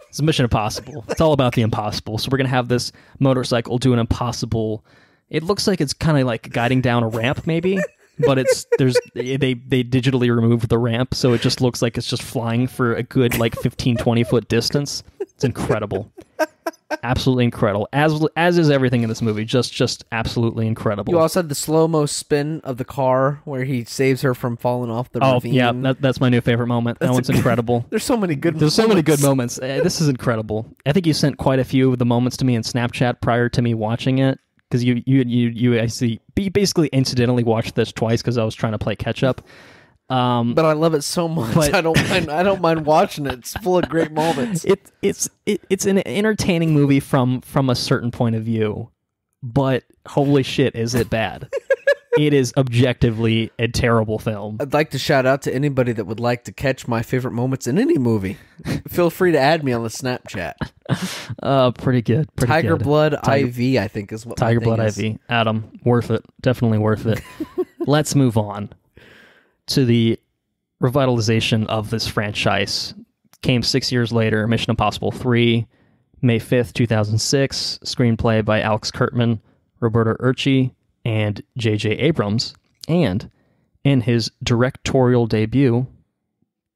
It's Mission Impossible. It's all about the impossible. So we're gonna have this motorcycle do an impossible. It looks like it's kind of like guiding down a ramp, maybe, but they digitally removed the ramp, so it just looks like it's just flying for a good like 15-20 foot distance. It's incredible. Absolutely incredible, as is everything in this movie. Just absolutely incredible. You also had the slow-mo spin of the car where he saves her from falling off the ravine. Yeah, that's my new favorite moment. That one's incredible. There's so many good moments. This is incredible. I think you sent quite a few of the moments to me in Snapchat prior to me watching it, because you I see basically incidentally watched this twice because I was trying to play catch up. But I love it so much. I don't mind watching it. It's full of great moments. It's an entertaining movie from a certain point of view, but holy shit, is it bad? It is objectively a terrible film. I'd like to shout out to anybody that would like to catch my favorite moments in any movie. Feel free to add me on the Snapchat. Pretty good. Tiger Blood IV, I think is what Tiger my thing Blood is. IV. Adam, worth it. Definitely worth it. Let's move on to the revitalization of this franchise. Came 6 years later, Mission Impossible 3, May 5th, 2006, screenplay by Alex Kurtzman, Roberto Urchi, and J.J. Abrams. And in his directorial debut,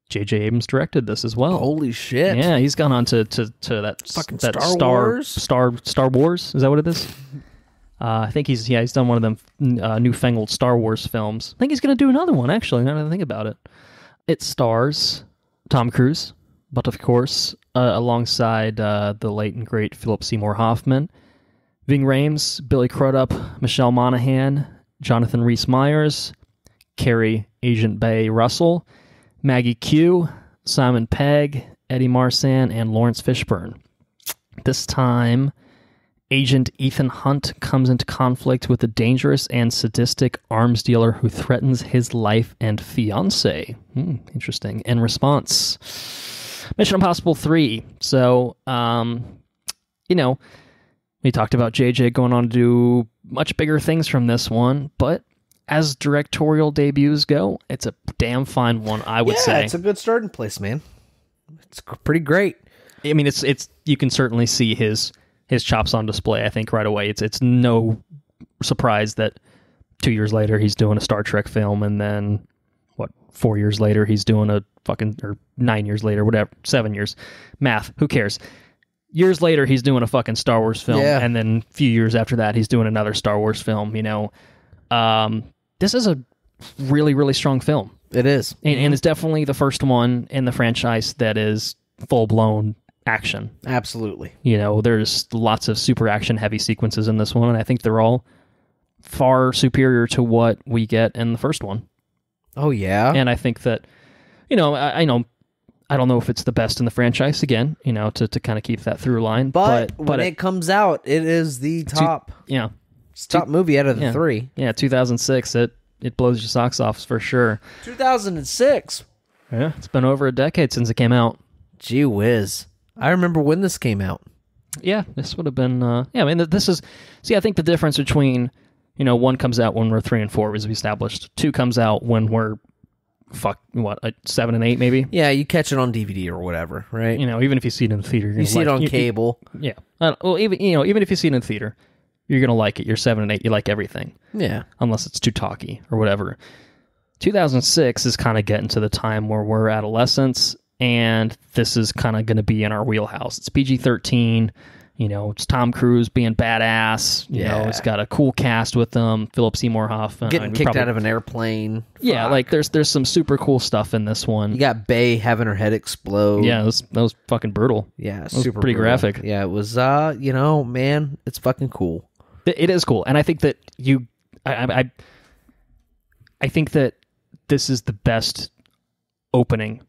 J.J. Abrams directed this as well. Holy shit. Yeah, he's gone on to that fucking that Star Wars. Is that what it is? I think he's done one of them newfangled Star Wars films. I think he's going to do another one, actually, now that I think about it. It stars Tom Cruise, but of course, alongside the late and great Philip Seymour Hoffman, Ving Rhames, Billy Crudup, Michelle Monaghan, Jonathan Rhys-Meyers, Carrie Agent Bay Russell, Maggie Q, Simon Pegg, Eddie Marsan, and Lawrence Fishburne. This time, Agent Ethan Hunt comes into conflict with a dangerous and sadistic arms dealer who threatens his life and fiancé. Interesting. In response, Mission Impossible 3. So, we talked about JJ going on to do much bigger things from this one, but as directorial debuts go, it's a damn fine one, I would say. Yeah, it's a good starting place, man. It's pretty great. I mean, it's you can certainly see his chops on display, I think, right away. It's no surprise that 2 years later he's doing a Star Trek film, and then 4 years later he's doing a or 9 years later, whatever, 7 years. Math, who cares? Years later he's doing a fucking Star Wars film, and then a few years after that he's doing another Star Wars film, This is a really, really strong film. It is. And it's definitely the first one in the franchise that is full-blown action. Absolutely. There's lots of super action-heavy sequences in this one, and I think they're all far superior to what we get in the first one. Oh, yeah? And I think that, I don't know if it's the best in the franchise, again, to kind of keep that through line. But when it comes out, it is the top... top movie out of the three. Yeah, 2006. It blows your socks off for sure. 2006. Yeah, it's been over a decade since it came out. Gee whiz. I remember when this came out. Yeah, this would have been... this is... See, I think the difference between, 1 comes out when we're 3 and 4, as we established. 2 comes out when we're 7 and 8, maybe? Yeah, you catch it on DVD or whatever, right? Even if you see it in the theater... You see it on cable. Yeah. Even if you see it in the theater... You're going to like it. You're 7 and 8. You like everything. Yeah. Unless it's too talky or whatever. 2006 is kind of getting to the time where we're adolescents, and this is kind of going to be in our wheelhouse. It's PG-13. It's Tom Cruise being badass. It's got a cool cast with him. Philip Seymour Hoffman. Getting kicked out of an airplane. Yeah, Fuck. there's some super cool stuff in this one. You got Bay having her head explode. Yeah, that was fucking brutal. Yeah, super pretty brutal. Graphic. Yeah, it was, man, it's fucking cool. It is cool, and I think that I think that this is the best opening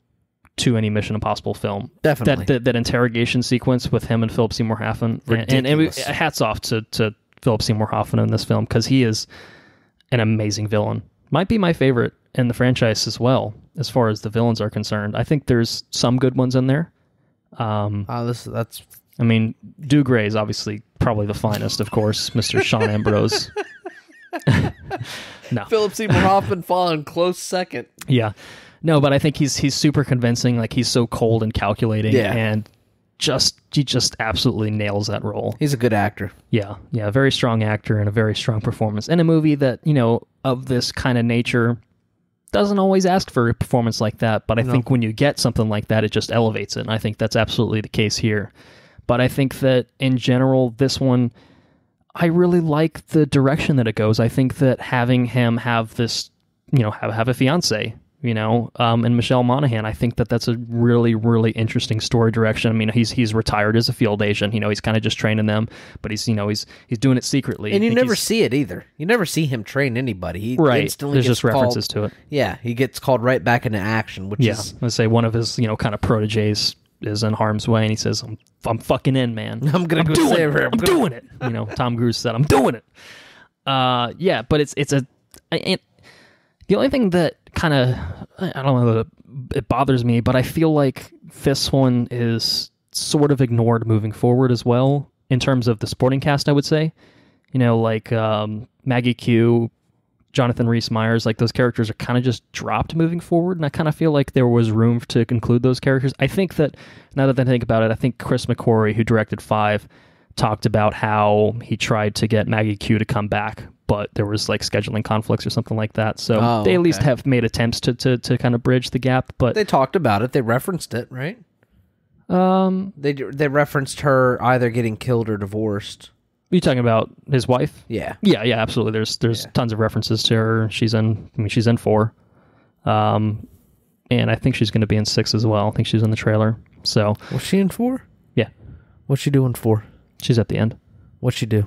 to any Mission Impossible film. Definitely. That interrogation sequence with him and Philip Seymour Hoffman, and hats off to Philip Seymour Hoffman in this film, because he is an amazing villain. Might be my favorite in the franchise as well, as far as the villains are concerned. I think there's some good ones in there. That's. I mean, Dougray is obviously probably the finest, of course, Mr. Sean Ambrose. No. Philip Seymour Hoffman falling close second. Yeah. No, but I think he's super convincing. Like, he's so cold and calculating, and he just absolutely nails that role. He's a good actor. Yeah. Yeah, a very strong actor and a very strong performance. And a movie that, of this kind of nature doesn't always ask for a performance like that, but I think when you get something like that, it just elevates it, and I think that's absolutely the case here. But I think that, in general, this one, I really like the direction that it goes. I think that having him have this, have a fiance, and Michelle Monaghan, I think that that's a really, really interesting story direction. I mean, he's retired as a field agent. He's kind of just training them, but he's doing it secretly. And you never see it either. You never see him train anybody. He instantly There's gets just references to it. Yeah, he gets called right back into action, which is... Let's say one of his, kind of proteges is in harm's way, and he says, I'm fucking in, man. I'm going to go save her. I'm doing it. Tom Cruise said, I'm doing it. But the only thing that kind of, I don't know, it bothers me, but I feel like this one is sort of ignored moving forward as well, in terms of the supporting cast, I would say. Maggie Q, Jonathan Rhys-Meyers, like, those characters are kind of just dropped moving forward, and I kind of feel like there was room to include those characters. I think that, now that I think about it, I think Chris McQuarrie, who directed 5, talked about how he tried to get Maggie Q to come back, but there was, like, scheduling conflicts or something like that. So they at least have made attempts to kind of bridge the gap. But they talked about it. They referenced it, right? They referenced her either getting killed or divorced. Are you talking about his wife? Yeah. Yeah, absolutely. There's tons of references to her. She's in 4. And I think she's going to be in 6 as well. I think she's in the trailer. So was she in 4? Yeah. What's she doing 4? She's at the end. What'd she do?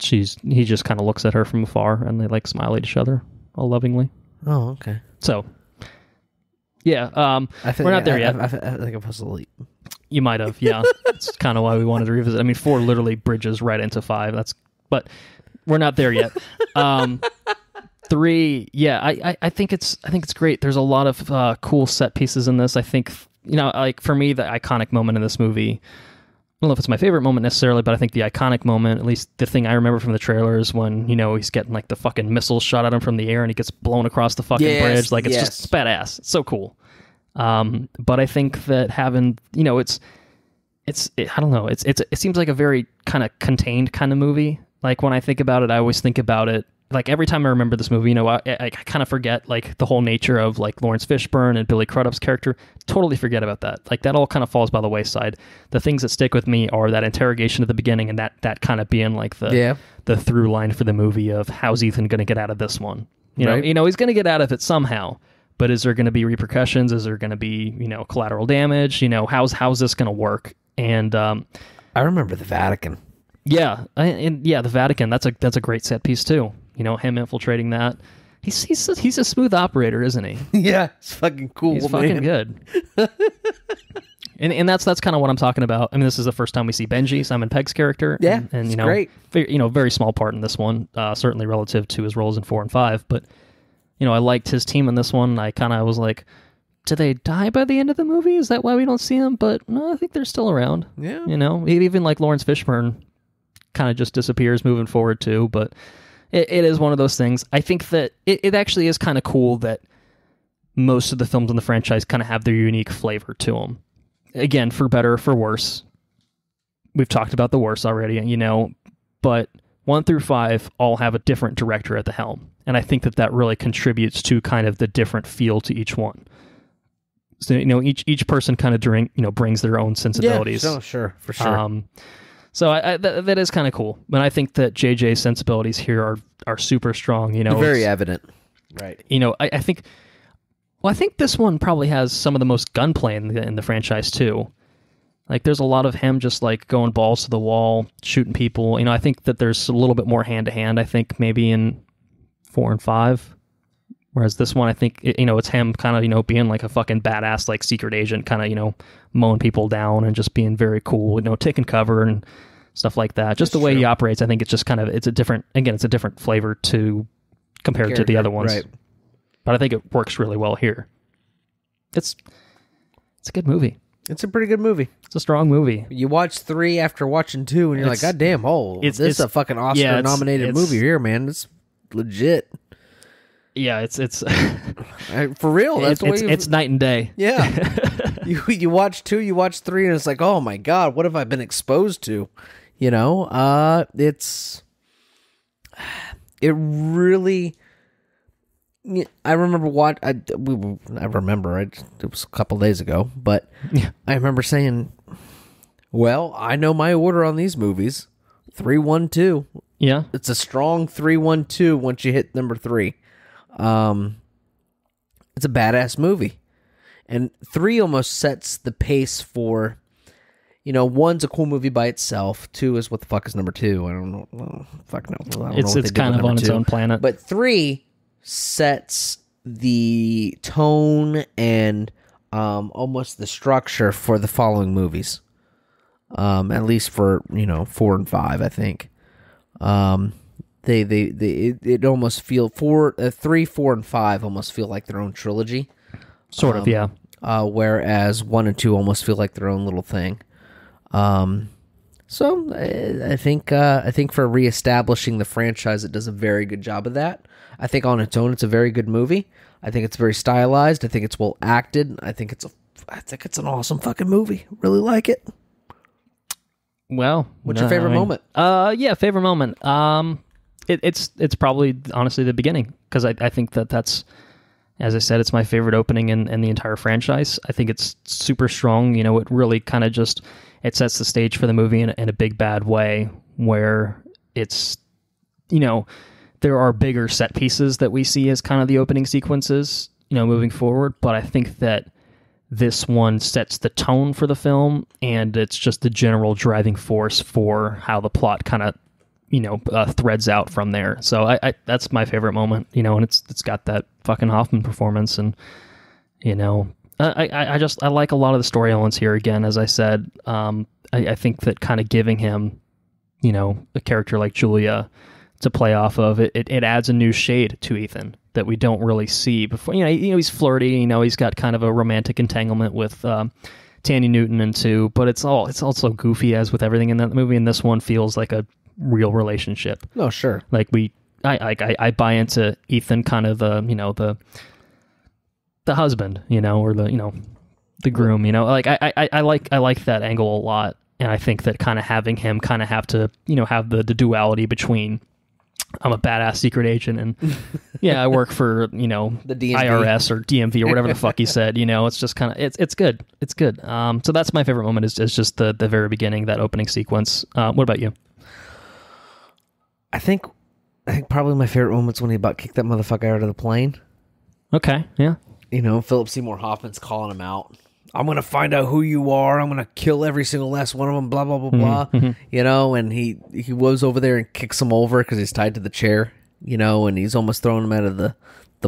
he just kind of looks at her from afar, and they like smile at each other all lovingly. Oh, okay. So, yeah, we're not there yet. I think I was asleep. You might have, yeah. That's kind of why we wanted to revisit. I mean, 4 literally bridges right into 5. But we're not there yet. 3, yeah, I think it's great. There's a lot of cool set pieces in this. I think, like for me, the iconic moment in this movie, I don't know if it's my favorite moment necessarily, but I think the iconic moment, at least the thing I remember from the trailer, is when, he's getting like the fucking missiles shot at him from the air and he gets blown across the fucking bridge. Like, it's badass. It's so cool. But I think that having, I don't know, it seems like a very kind of contained kind of movie. Like when I think about it, I always think about it, like every time I remember this movie, I kind of forget like the whole nature of like Lawrence Fishburne and Billy Crudup's character. Totally forget about that. Like that all kind of falls by the wayside. The things that stick with me are that interrogation at the beginning and that kind of being like the through line for the movie of how's Ethan going to get out of this one. You know, he's going to get out of it somehow. But is there going to be repercussions? Is there going to be, collateral damage? How's this going to work? And I remember the Vatican. Yeah, the Vatican. That's a great set piece too. Him infiltrating that. He's a smooth operator, isn't he? Yeah, it's fucking cool. He's fucking good. and that's kind of what I'm talking about. I mean, this is the first time we see Benji, Simon Pegg's character. Yeah, and great. Very small part in this one, certainly relative to his roles in 4 and 5. But I liked his team in this one. I kind of was like, do they die by the end of the movie? Is that why we don't see them? But no, I think they're still around. Yeah, even like Lawrence Fishburne kind of just disappears moving forward too. But it is one of those things. I think that it actually is kind of cool that most of the films in the franchise kind of have their unique flavor to them. Again, for better or for worse. We've talked about the worst already, but 1 through 5 all have a different director at the helm. And I think that really contributes to kind of the different feel to each one. So, each person kind of brings their own sensibilities. Yeah, sure, for sure. So that is kind of cool. But I think that JJ's sensibilities here are super strong. They're very evident. Right. I think this one probably has some of the most gunplay in the franchise too. Like there's a lot of him just like going balls to the wall, shooting people. I think that there's a little bit more hand to hand. I think maybe in 4 and 5. Whereas this one, I think, it's him kind of, being like a fucking badass, like secret agent, kind of, mowing people down and just being very cool, taking cover and stuff like that. Just the way he operates, I think it's just kind of, it's a different flavor compared to the other ones. Right. But I think it works really well here. It's a good movie. It's a pretty good movie. It's a strong movie. You watch 3 after watching 2 and you're like, God damn, this is a fucking Oscar-nominated movie here, man. It's legit. Yeah, it's for real. That's it's night and day. Yeah, you watch 2, you watch 3, and it's like, oh my God, what have I been exposed to? It really. I remember it was a couple days ago, but I remember saying, well, I know my order on these movies, 3, 1, 2. Yeah, it's a strong 3, 1, 2 once you hit number 3. It's a badass movie, and 3 almost sets the pace for, 1's a cool movie by itself. 2 is what the fuck is number 2? I don't know. Well, fuck no. I don't know it's kind of on its own planet. But 3 sets the tone and almost the structure for the following movies. At least for 4 and 5, I think. It almost feel 3, 4, and 5 almost feel like their own trilogy, sort of, yeah. Whereas 1 and 2 almost feel like their own little thing. So I think for reestablishing the franchise, it does a very good job of that. I think on its own, it's a very good movie. I think it's very stylized. I think it's well acted. I think it's an awesome fucking movie. Really like it. Well, what's your favorite moment? Favorite moment. It's probably honestly the beginning, because I think that's, as I said, it's my favorite opening in the entire franchise. I think it's super strong. It really kind of just, it sets the stage for the movie in a big bad way, where it's, there are bigger set pieces that we see as kind of the opening sequences, moving forward. But I think that this one sets the tone for the film, and it's just the general driving force for how the plot kind of threads out from there. So I that's my favorite moment, and it's got that fucking Hoffman performance, and I like a lot of the story elements here. Again, as I said, I think that kind of giving him, a character like Julia to play off of, it adds a new shade to Ethan that we don't really see before. He's flirty, he's got kind of a romantic entanglement with Tandy Newton and two, but it's also goofy as with everything in that movie, and this one feels like a real relationship. Oh, sure. Like I buy into Ethan, kind of the husband, or the groom, like I like that angle a lot, and I think that kind of having him kind of have to have the duality between I'm a badass secret agent and I work for the DMV. IRS or DMV or whatever the fuck he said. It's just kind of it's good. So that's my favorite moment is just the very beginning, that opening sequence. What about you? I think probably my favorite moment's when he about kicked that motherfucker out of the plane. Okay, yeah. Philip Seymour Hoffman's calling him out. I'm going to find out who you are. I'm going to kill every single last one of them, blah, blah, blah, blah. And he was over there and kicks him over because he's tied to the chair, and he's almost throwing him out of the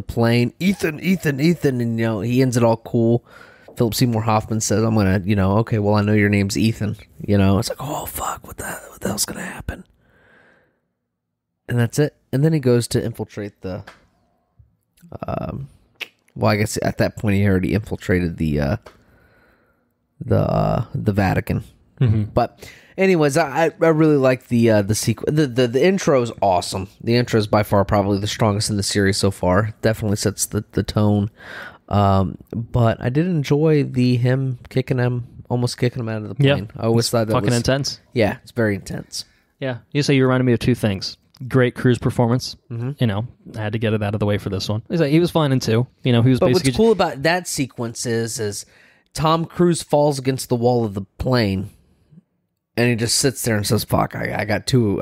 plane. Ethan. And, he ends it all cool. Philip Seymour Hoffman says, I'm going to, okay, well, I know your name's Ethan. It's like, oh, fuck, what the hell's going to happen? And that's it. And then he goes to infiltrate the, I guess at that point he already infiltrated the Vatican. But anyways, I really like the sequence. The intro is awesome. The intro is by far probably the strongest in the series so far. Definitely sets the tone. But I did enjoy him almost kicking him out of the plane. Yeah, I always thought that fucking was intense. Yeah, it's very intense. Yeah, you say you reminded me of two things. Great Cruise performance. I had to get it out of the way for this one. He was fine in two. He was But basically what's cool about that sequence is Tom Cruise falls against the wall of the plane, and he just sits there and says, "Fuck, I got too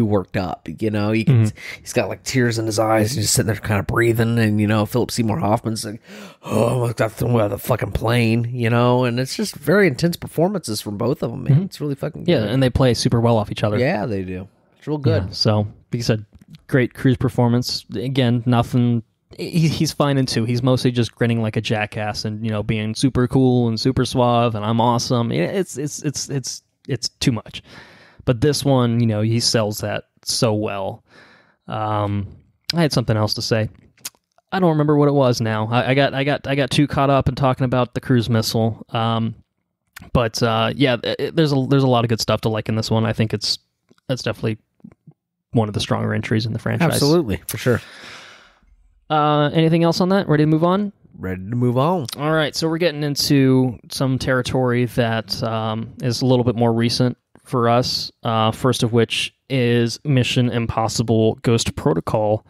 worked up." He's got like tears in his eyes, and he's sitting there kind of breathing. And Philip Seymour Hoffman's like, "Oh, I almost got thrown out of the fucking plane," and it's just very intense performances from both of them. Man, it's really fucking good. Yeah, and they play super well off each other. Yeah, they do. It's real good. Yeah, so, like you said, great Cruise performance. Again, nothing. He's fine in two. He's mostly just grinning like a jackass and being super cool and super suave and I'm awesome. It's too much. But this one, he sells that so well. I had something else to say. I don't remember what it was now. I got too caught up in talking about the cruise missile. But there's a lot of good stuff to like in this one. I think that's definitely one of the stronger entries in the franchise. Absolutely, for sure. Anything else on that? Ready to move on? Ready to move on. All right, so we're getting into some territory that is a little bit more recent for us. First of which is Mission Impossible Ghost Protocol,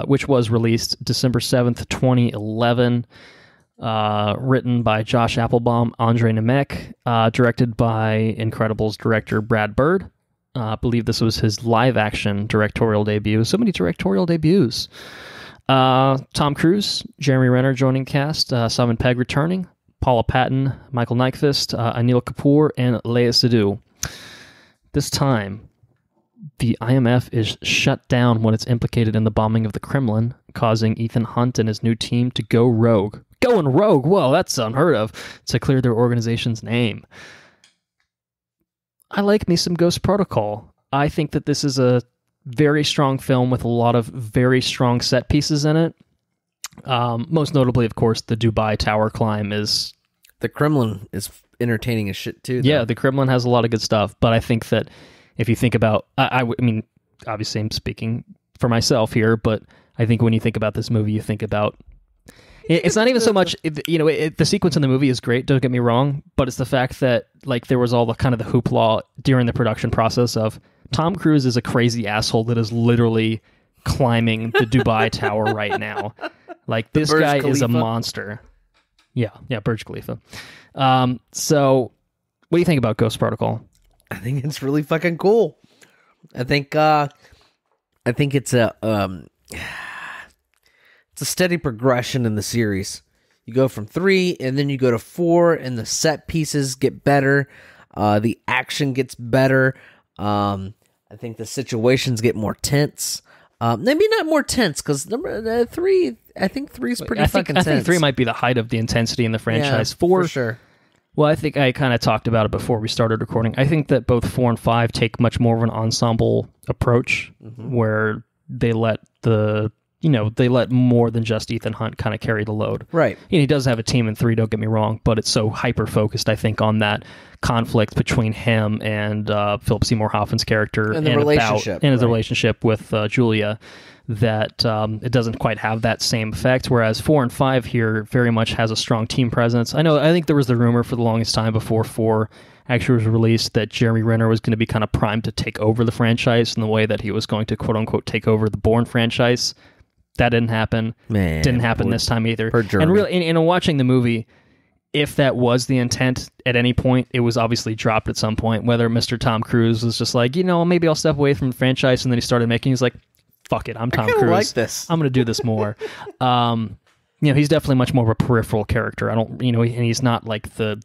which was released December 7th, 2011. Written by Josh Applebaum, Andre Nemec, directed by Incredibles director Brad Bird. I believe this was his live-action directorial debut. So many directorial debuts. Tom Cruise, Jeremy Renner joining cast, Simon Pegg returning, Paula Patton, Michael Nyqvist, Anil Kapoor, and Léa Seydoux. This time, the IMF is shut down when it's implicated in the bombing of the Kremlin, causing Ethan Hunt and his new team to go rogue. Going rogue? Whoa, that's unheard of. To clear their organization's name. I like me some Ghost Protocol. I think that this is a very strong film with a lot of very strong set pieces in it. Most notably, of course, the Dubai Tower climb is... The Kremlin is entertaining as shit, too. Yeah, the Kremlin has a lot of good stuff, but I think that if you think about... I mean, obviously I'm speaking for myself here, but I think when you think about this movie, you think about... It's not even so much, the sequence in the movie is great, don't get me wrong, but it's the fact that there was all the kind of the hoopla during the production process of Tom Cruise is a crazy asshole that is literally climbing the Dubai Tower right now. This Burj guy Khalifa? is a monster. Yeah, Burj Khalifa. So, what do you think about Ghost Protocol? I think it's really fucking cool. I think it's it's a steady progression in the series. You go from 3, and then you go to 4, and the set pieces get better. The action gets better. I think the situations get more tense. Maybe not more tense, because number 3, I think 3 is pretty fucking tense. I think 3 might be the height of the intensity in the franchise. Yeah, 4, for sure. Well, I think I kind of talked about it before we started recording. I think that both 4 and 5 take much more of an ensemble approach, where they let they let more than just Ethan Hunt kind of carry the load. Right. He does have a team in 3, don't get me wrong, but it's so hyper-focused, I think, on that conflict between him and Philip Seymour Hoffman's character and the relationship. And his relationship with Julia, that it doesn't quite have that same effect, whereas 4 and 5 here very much has a strong team presence. I think there was the rumor for the longest time before 4 actually was released that Jeremy Renner was going to be kind of primed to take over the franchise in the way that he was going to quote-unquote take over the Bourne franchise. That didn't happen. Didn't happen this time either. And really, in watching the movie, if that was the intent at any point, it was obviously dropped at some point. Whether Mr. Tom Cruise was just like, maybe I'll step away from the franchise, and then he started making. He's like, "Fuck it, I'm Tom Cruise. Like this. I'm going to do this more." He's definitely much more of a peripheral character. I don't, and he's not like the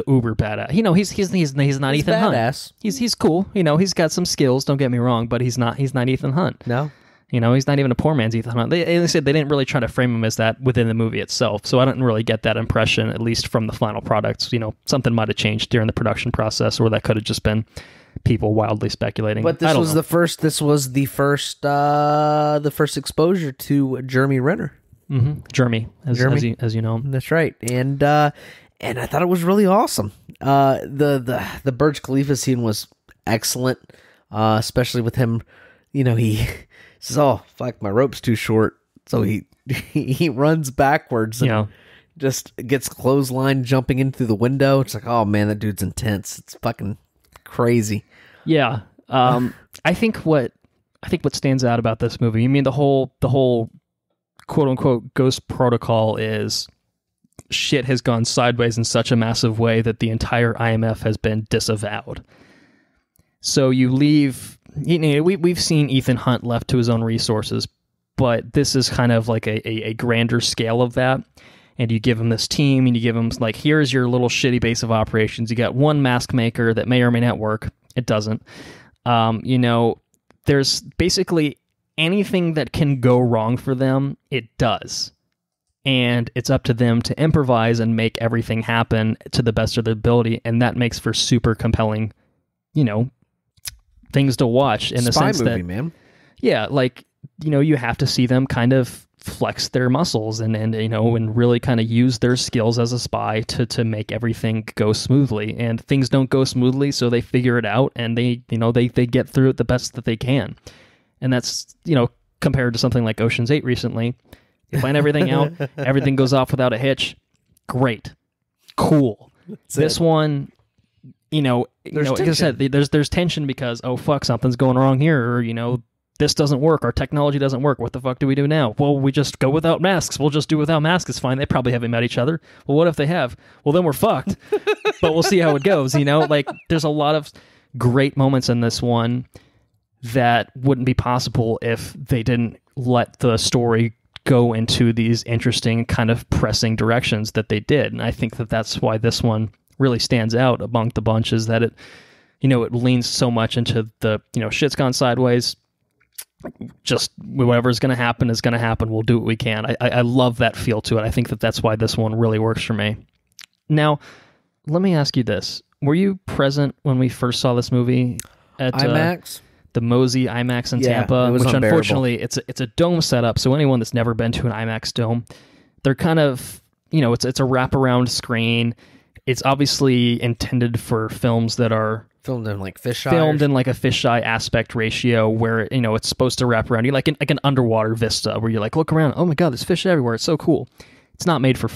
uber badass. He's not Ethan badass. Hunt. He's cool. He's got some skills. Don't get me wrong, but he's not Ethan Hunt. No. He's not even a poor man's Ethan Hunt. They said they didn't really try to frame him as that within the movie itself, so I didn't really get that impression, at least from the final products. Something might have changed during the production process, or that could have just been people wildly speculating. But this was the first. This was the first exposure to Jeremy Renner. Mm-hmm. Jeremy, as you know him. That's right, and I thought it was really awesome. The Burj Khalifa scene was excellent, especially with him. He says, "Oh fuck, my rope's too short," so he runs backwards and just gets clothesline jumping in through the window. It's like, oh man, that dude's intense. It's fucking crazy. Yeah, I think what stands out about this movie. The whole quote unquote Ghost Protocol is shit has gone sideways in such a massive way that the entire IMF has been disavowed. So you leave. We've seen Ethan Hunt left to his own resources, but this is kind of like a grander scale of that. And you give him this team, and you give him like, here's your little shitty base of operations. You got one mask maker that may or may not work. It doesn't. There's basically anything that can go wrong for them, it does. And it's up to them to improvise and make everything happen to the best of their ability. And that makes for super compelling, things to watch in the sense movie, that, man. Yeah, like, you have to see them kind of flex their muscles and really kind of use their skills as a spy to make everything go smoothly. And things don't go smoothly, so they figure it out, and they get through it the best that they can. And that's, compared to something like Ocean's 8 recently, you plan everything out, everything goes off without a hitch. Great. Cool. This one, like I said, there's tension because, oh fuck, something's going wrong here, or this doesn't work, our technology doesn't work, what the fuck do we do now? Well, we just go without masks. We'll just do without masks, it's fine. They probably haven't met each other. Well, what if they have? Well, then we're fucked. But we'll see how it goes. Like, there's a lot of great moments in this one that wouldn't be possible if they didn't let the story go into these interesting kind of pressing directions that they did. And I think that that's why this one really stands out among the bunch, is that it leans so much into the, shit's gone sideways. Just whatever's going to happen is going to happen. We'll do what we can. I love that feel to it. I think that that's why this one really works for me. Now, let me ask you this. Were you present when we first saw this movie at IMAX? The Mosey IMAX in Tampa, which unbearable. Unfortunately, it's a dome setup. So anyone that's never been to an IMAX dome, they're kind of, it's a wraparound screen. It's obviously intended for films that are filmed in like fisheye. Filmed in like a fisheye aspect ratio, where it's supposed to wrap around you like an underwater vista, where you like look around. Oh my god, there's fish everywhere. It's so cool. It's not made for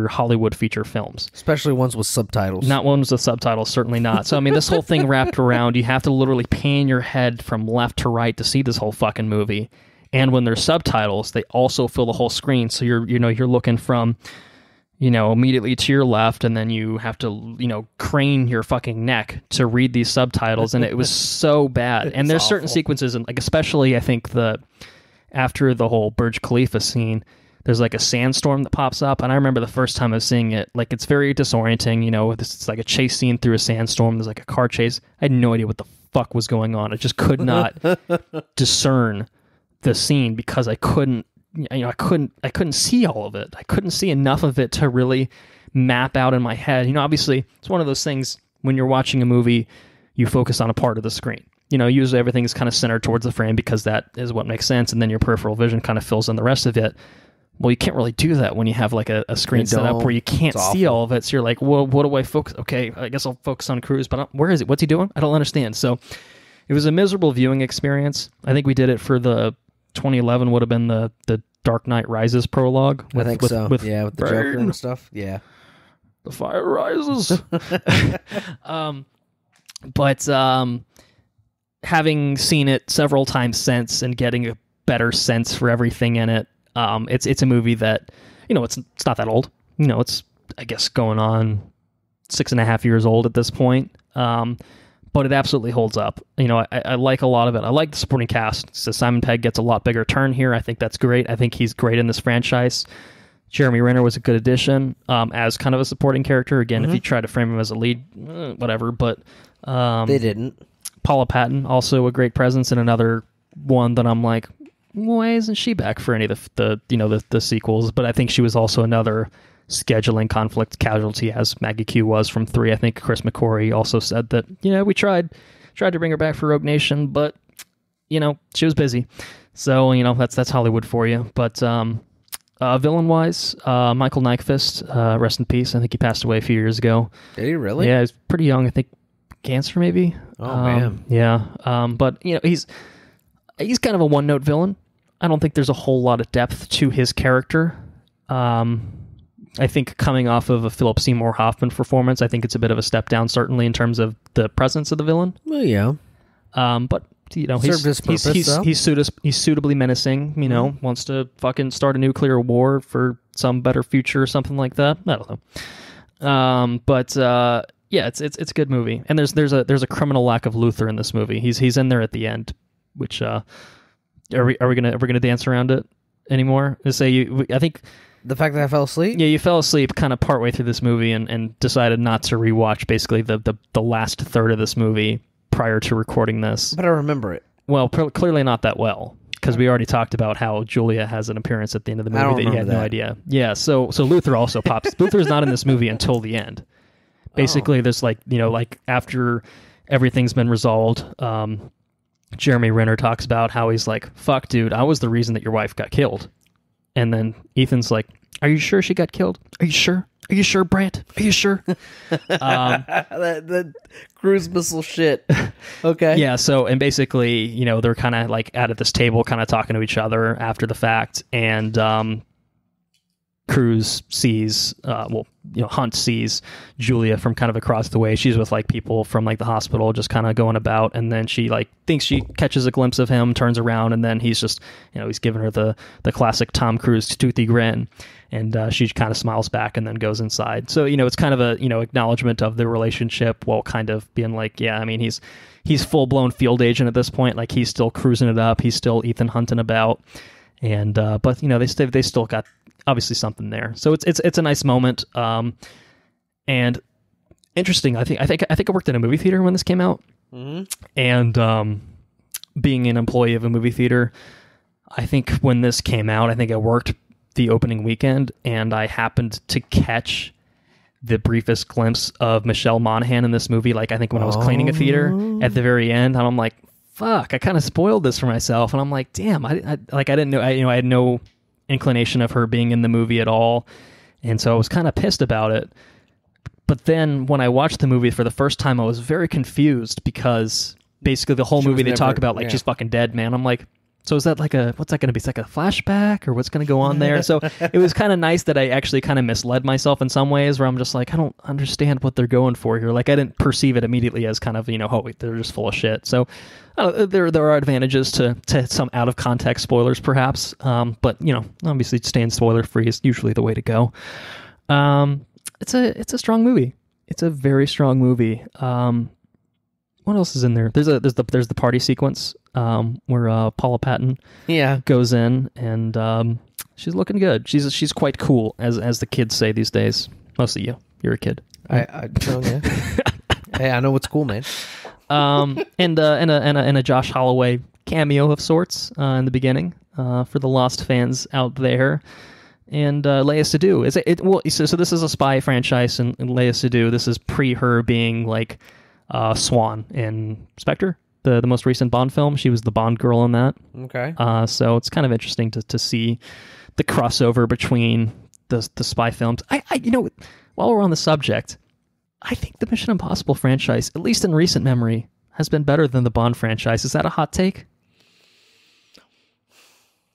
Hollywood feature films, especially ones with subtitles. Not ones with subtitles, certainly not. So this whole thing wrapped around, you have to literally pan your head from left to right to see this whole fucking movie. And when there's subtitles, they also fill the whole screen. So you're looking from immediately to your left, and then you have to, crane your fucking neck to read these subtitles, and it was so bad. And there's certain sequences, and like especially I think after the whole Burj Khalifa scene, there's like a sandstorm that pops up, and I remember the first time I was seeing it, like it's very disorienting. It's like a chase scene through a sandstorm. There's like a car chase. I had no idea what the fuck was going on. I just could not discern the scene because I couldn't see all of it. I couldn't see enough of it to really map out in my head. Obviously, it's one of those things when you're watching a movie, you focus on a part of the screen. Usually everything is kind of centered towards the frame because that is what makes sense, and then your peripheral vision kind of fills in the rest of it. Well, you can't really do that when you have like a screen set up where you can't see all of it. So you're like, well, what do I focus? Okay, I guess I'll focus on Cruz, but where is it? What's he doing? I don't understand. So it was a miserable viewing experience. I think we did it for the 2011 would have been the Dark Knight Rises prologue. I think so. With the Joker and stuff. Yeah. The fire rises. But having seen it several times since and getting a better sense for everything in it, it's a movie that, it's not that old. It's, I guess, going on 6.5 years old at this point. But it absolutely holds up. I like a lot of it. I like the supporting cast. So Simon Pegg gets a lot bigger turn here. I think that's great. I think he's great in this franchise. Jeremy Renner was a good addition as kind of a supporting character. Again, if you try to frame him as a lead, whatever. But they didn't. Paula Patton, also a great presence, and another one that I'm like, why isn't she back for any of the sequels? But I think she was also another scheduling conflict casualty, as Maggie Q was from 3. I think Chris McQuarrie also said that, we tried to bring her back for Rogue Nation, but, she was busy. So, that's Hollywood for you. But villain-wise, Michael Nyqvist, rest in peace. I think he passed away a few years ago. Did he really? Yeah, he was pretty young. I think cancer, maybe. Oh, man. Yeah. But, he's kind of a one-note villain. I don't think there's a whole lot of depth to his character. I think coming off of a Philip Seymour Hoffman performance, I think it's a bit of a step down, certainly in terms of the presence of the villain. Well, yeah. But he's suitably menacing. Wants to fucking start a nuclear war for some better future or something like that. I don't know. But yeah, it's a good movie, and there's a criminal lack of Luther in this movie. He's in there at the end, which are we gonna dance around it anymore? I think. The fact that I fell asleep? Yeah, you fell asleep kind of partway through this movie and decided not to rewatch basically the last third of this movie prior to recording this. But I remember it. Well, clearly not that well, because we already talked about how Julia has an appearance at the end of the movie that you had no idea. Yeah, so Luther also pops. Luther's not in this movie until the end. Basically, there's like after everything's been resolved, Jeremy Renner talks about how he's like, fuck, dude, I was the reason that your wife got killed. And then Ethan's like, are you sure she got killed? Are you sure? Are you sure, Brant? Are you sure? that cruise missile shit. Okay. Yeah, so, and basically, they're kind of like at this table kind of talking to each other after the fact, and Cruz sees, Hunt sees Julia from kind of across the way. She's with like people from like the hospital just kind of going about, and then she like thinks she catches a glimpse of him, turns around, and then he's just, he's giving her the classic Tom Cruise toothy grin, and she kind of smiles back and then goes inside. So, it's kind of a, acknowledgement of the relationship while kind of being like, yeah, I mean, he's full-blown field agent at this point. Like, he's still cruising it up. He's still Ethan Hunting about. And, but, they still got obviously something there. So it's a nice moment. And interesting. I think I worked in a movie theater when this came out. Mm-hmm. And, being an employee of a movie theater, I think when this came out, I think I worked the opening weekend, and I happened to catch the briefest glimpse of Michelle Monaghan in this movie. Like, I think when I was cleaning a theater at the very end, and I'm like, fuck, I kind of spoiled this for myself. And I'm like, damn, I didn't know, I had no inclination of her being in the movie at all. And so I was kind of pissed about it. But then when I watched the movie for the first time, I was very confused because basically the whole movie they talk about like she's fucking dead, man. I'm like, so is that like what's that going to be? It's like a flashback, or what's going to go on there? So it was kind of nice that I actually kind of misled myself in some ways, where I'm just like, I don't understand what they're going for here. Like, I didn't perceive it immediately as kind of, oh, wait, they're just full of shit. So there are advantages to some out of context spoilers, perhaps. But obviously staying spoiler free is usually the way to go. It's a strong movie. It's a very strong movie. What else is in there? There's the party sequence where Paula Patton goes in, and she's looking good. She's quite cool, as the kids say these days. Mostly you're a kid. I yeah. Hey, I know what's cool, man. And a Josh Holloway cameo of sorts in the beginning for the Lost fans out there. And Leia Seydoux. So this is a spy franchise, and Leia Seydoux, this is pre her being like Swan in Spectre, the most recent Bond film. She was the Bond girl in that. Okay. So it's kind of interesting to see the crossover between the spy films. I while we're on the subject, I think the Mission Impossible franchise, at least in recent memory, has been better than the Bond franchise. Is that a hot take?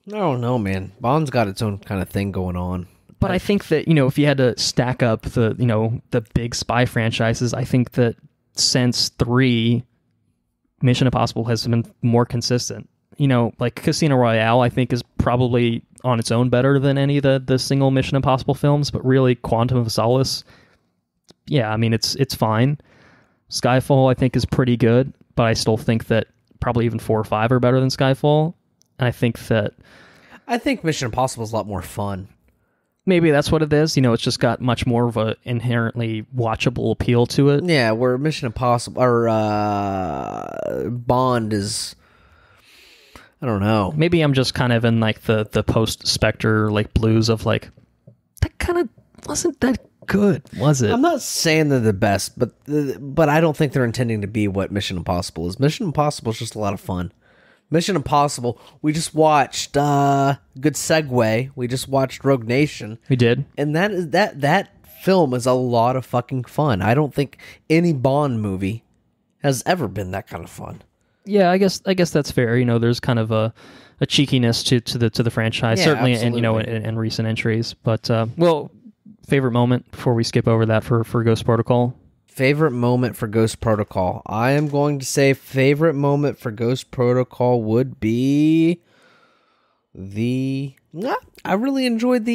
I don't know, man. Bond's got its own kind of thing going on. But I think that, if you had to stack up the big spy franchises, I think that since 3, Mission Impossible has been more consistent. Like Casino Royale, I think is probably on its own better than any of the single Mission Impossible films, but really Quantum of Solace, yeah, I mean, it's fine. Skyfall, I think, is pretty good, but I still think that probably even 4 or 5 are better than Skyfall. And I think Mission Impossible is a lot more fun. Maybe that's what it is. It's just got much more of a inherently watchable appeal to it. Yeah, where Mission Impossible or Bond is, I don't know. Maybe I'm just kind of in like the post-Spectre like blues of like, that kind of wasn't that good, was it? I'm not saying they're the best, but I don't think they're intending to be what Mission Impossible is. Mission Impossible is just a lot of fun. Mission Impossible, we just watched, good segue, we just watched Rogue Nation. We did. And that film is a lot of fucking fun. I don't think any Bond movie has ever been that kind of fun. Yeah, I guess that's fair. There's kind of a cheekiness to the franchise, yeah, certainly, absolutely. and in recent entries. But favorite moment before we skip over that for Ghost Protocol. Favorite moment for Ghost Protocol. I am going to say favorite moment for Ghost Protocol would be I really enjoyed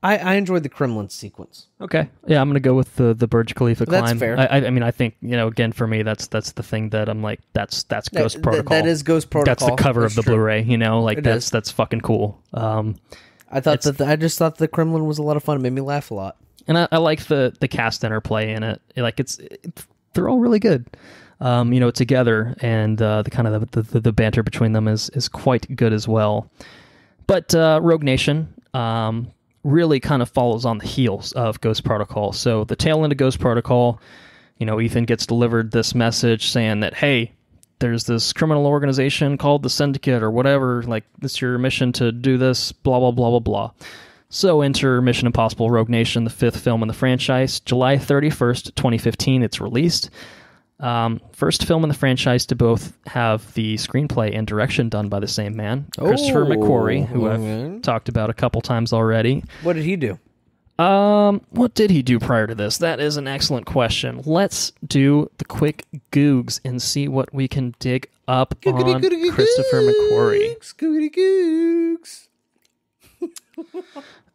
I enjoyed the Kremlin sequence. Okay. Yeah, I'm going to go with the Burj Khalifa climb. That's fair. I mean, I think, again, for me, that's the thing that I'm like, that's Ghost Protocol. That is Ghost Protocol. That's the cover That's of the true. Blu-ray, It is. that's fucking cool. I just thought the Kremlin was a lot of fun. It made me laugh a lot. And I like the cast interplay in it. Like they're all really good, together, and the kind of the banter between them is quite good as well. But Rogue Nation really kind of follows on the heels of Ghost Protocol. So the tail end of Ghost Protocol, Ethan gets delivered this message saying that, hey, there's this criminal organization called the Syndicate or whatever. Like, it's your mission to do this. Blah blah blah blah blah. So enter Mission Impossible Rogue Nation, the 5th film in the franchise. July 31st, 2015, it's released. First film in the franchise to both have the screenplay and direction done by the same man, Christopher McQuarrie, who I've talked about a couple times already. What did he do? What did he do prior to this? That is an excellent question. Let's do the quick googs and see what we can dig up on Christopher McQuarrie. Googity googs.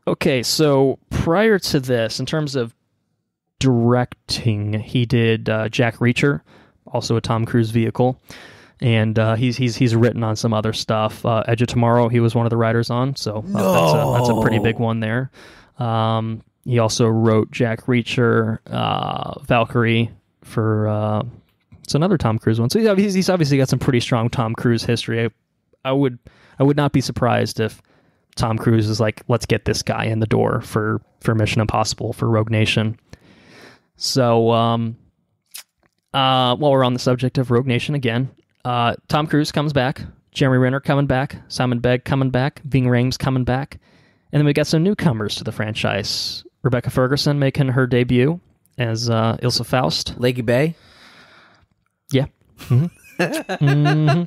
Okay, so prior to this, in terms of directing, he did Jack Reacher, also a Tom Cruise vehicle, and he's written on some other stuff. Edge of Tomorrow, he was one of the writers on, so that's a pretty big one there. He also wrote Jack Reacher, Valkyrie for it's another Tom Cruise one. So he's obviously got some pretty strong Tom Cruise history. I would not be surprised if Tom Cruise is like, let's get this guy in the door for Mission Impossible, for Rogue Nation. So while we're on the subject of Rogue Nation again, Tom Cruise comes back, Jeremy Renner coming back, Simon Pegg coming back, Ving Rhames coming back, and then we got some newcomers to the franchise. Rebecca Ferguson making her debut as Ilsa Faust. Lakey Bay? Yeah. Mm-hmm.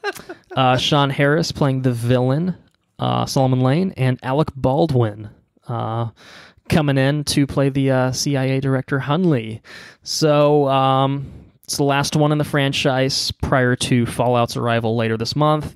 Sean Harris playing the villain, Solomon Lane, and Alec Baldwin coming in to play the CIA director Hunley. So it's the last one in the franchise prior to Fallout's arrival later this month.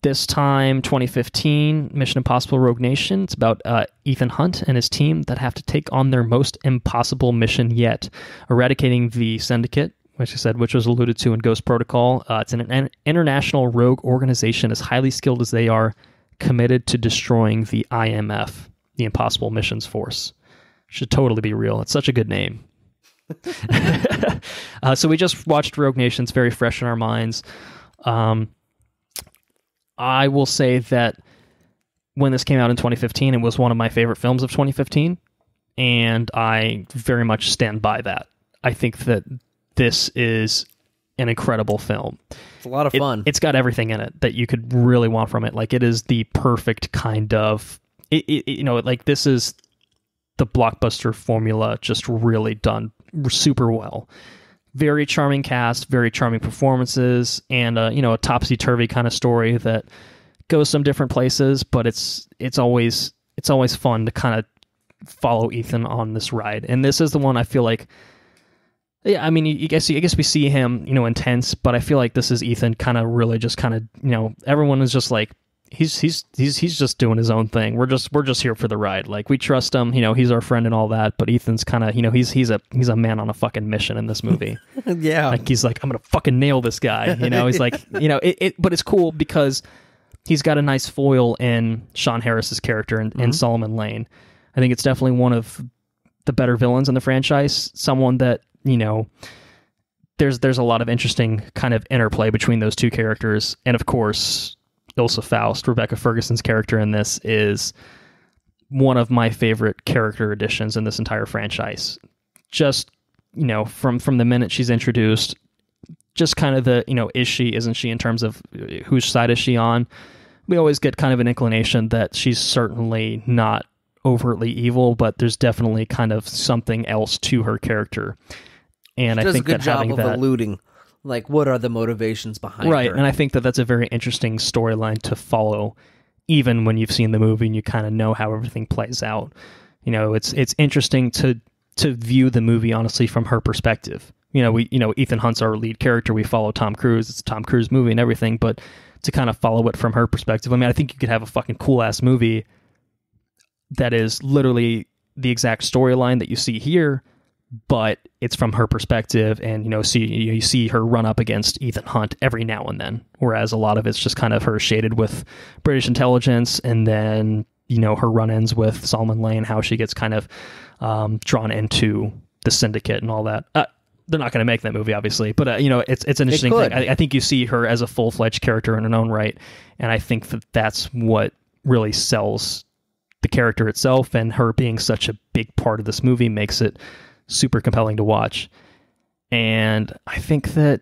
This time, 2015, Mission Impossible Rogue Nation. It's about Ethan Hunt and his team that have to take on their most impossible mission yet, eradicating the Syndicate, which was alluded to in Ghost Protocol. It's an international rogue organization as highly skilled as they are, committed to destroying the IMF, the Impossible Missions Force. Should totally be real. It's such a good name. So we just watched Rogue Nation. It's very fresh in our minds. I will say that when this came out in 2015, it was one of my favorite films of 2015, and I very much stand by that. I think that this is an incredible film. It's a lot of fun. It's got everything in it that you could really want from it. Like, it is the perfect kind of, like, this is the blockbuster formula just really done super well. Very charming cast, very charming performances, and a topsy-turvy kind of story that goes some different places, but it's always fun to kind of follow Ethan on this ride. And this is the one I feel like, yeah, I mean, I guess we see him, intense, but I feel like this is Ethan kind of really just kind of, everyone is just like, he's just doing his own thing. We're just here for the ride. Like, we trust him, he's our friend and all that, but Ethan's kind of, he's a man on a fucking mission in this movie. Yeah. Like, he's like, I'm going to fucking nail this guy. He's like, but it's cool because he's got a nice foil in Sean Harris's character in Solomon Lane. I think it's definitely one of the better villains in the franchise. Someone that, there's a lot of interesting kind of interplay between those two characters. And of course, Ilsa Faust, Rebecca Ferguson's character in this, is one of my favorite character additions in this entire franchise. Just, from the minute she's introduced, just kind of the, is she, isn't she, in terms of whose side is she on? We always get kind of an inclination that she's certainly not overtly evil, but there's definitely kind of something else to her character. And I think that having that, does a good job of alluding, like, what are the motivations behind right, her? and I think that that's a very interesting storyline to follow, even when you've seen the movie and you kind of know how everything plays out. It's interesting to view the movie honestly from her perspective. Ethan Hunt's our lead character. We follow Tom Cruise. It's a Tom Cruise movie and everything, but to kind of follow it from her perspective, I mean, I think you could have a fucking cool ass movie that is literally the exact storyline that you see here, but it's from her perspective, and you see her run up against Ethan Hunt every now and then, whereas a lot of it's just kind of her shaded with British intelligence, and then her run-ins with Solomon Lane, how she gets kind of drawn into the syndicate and all that. They're not going to make that movie, obviously, but it's an interesting thing. I think you see her as a full-fledged character in her own right, and I think that that's what really sells the character itself, and her being such a big part of this movie makes it super compelling to watch. And I think that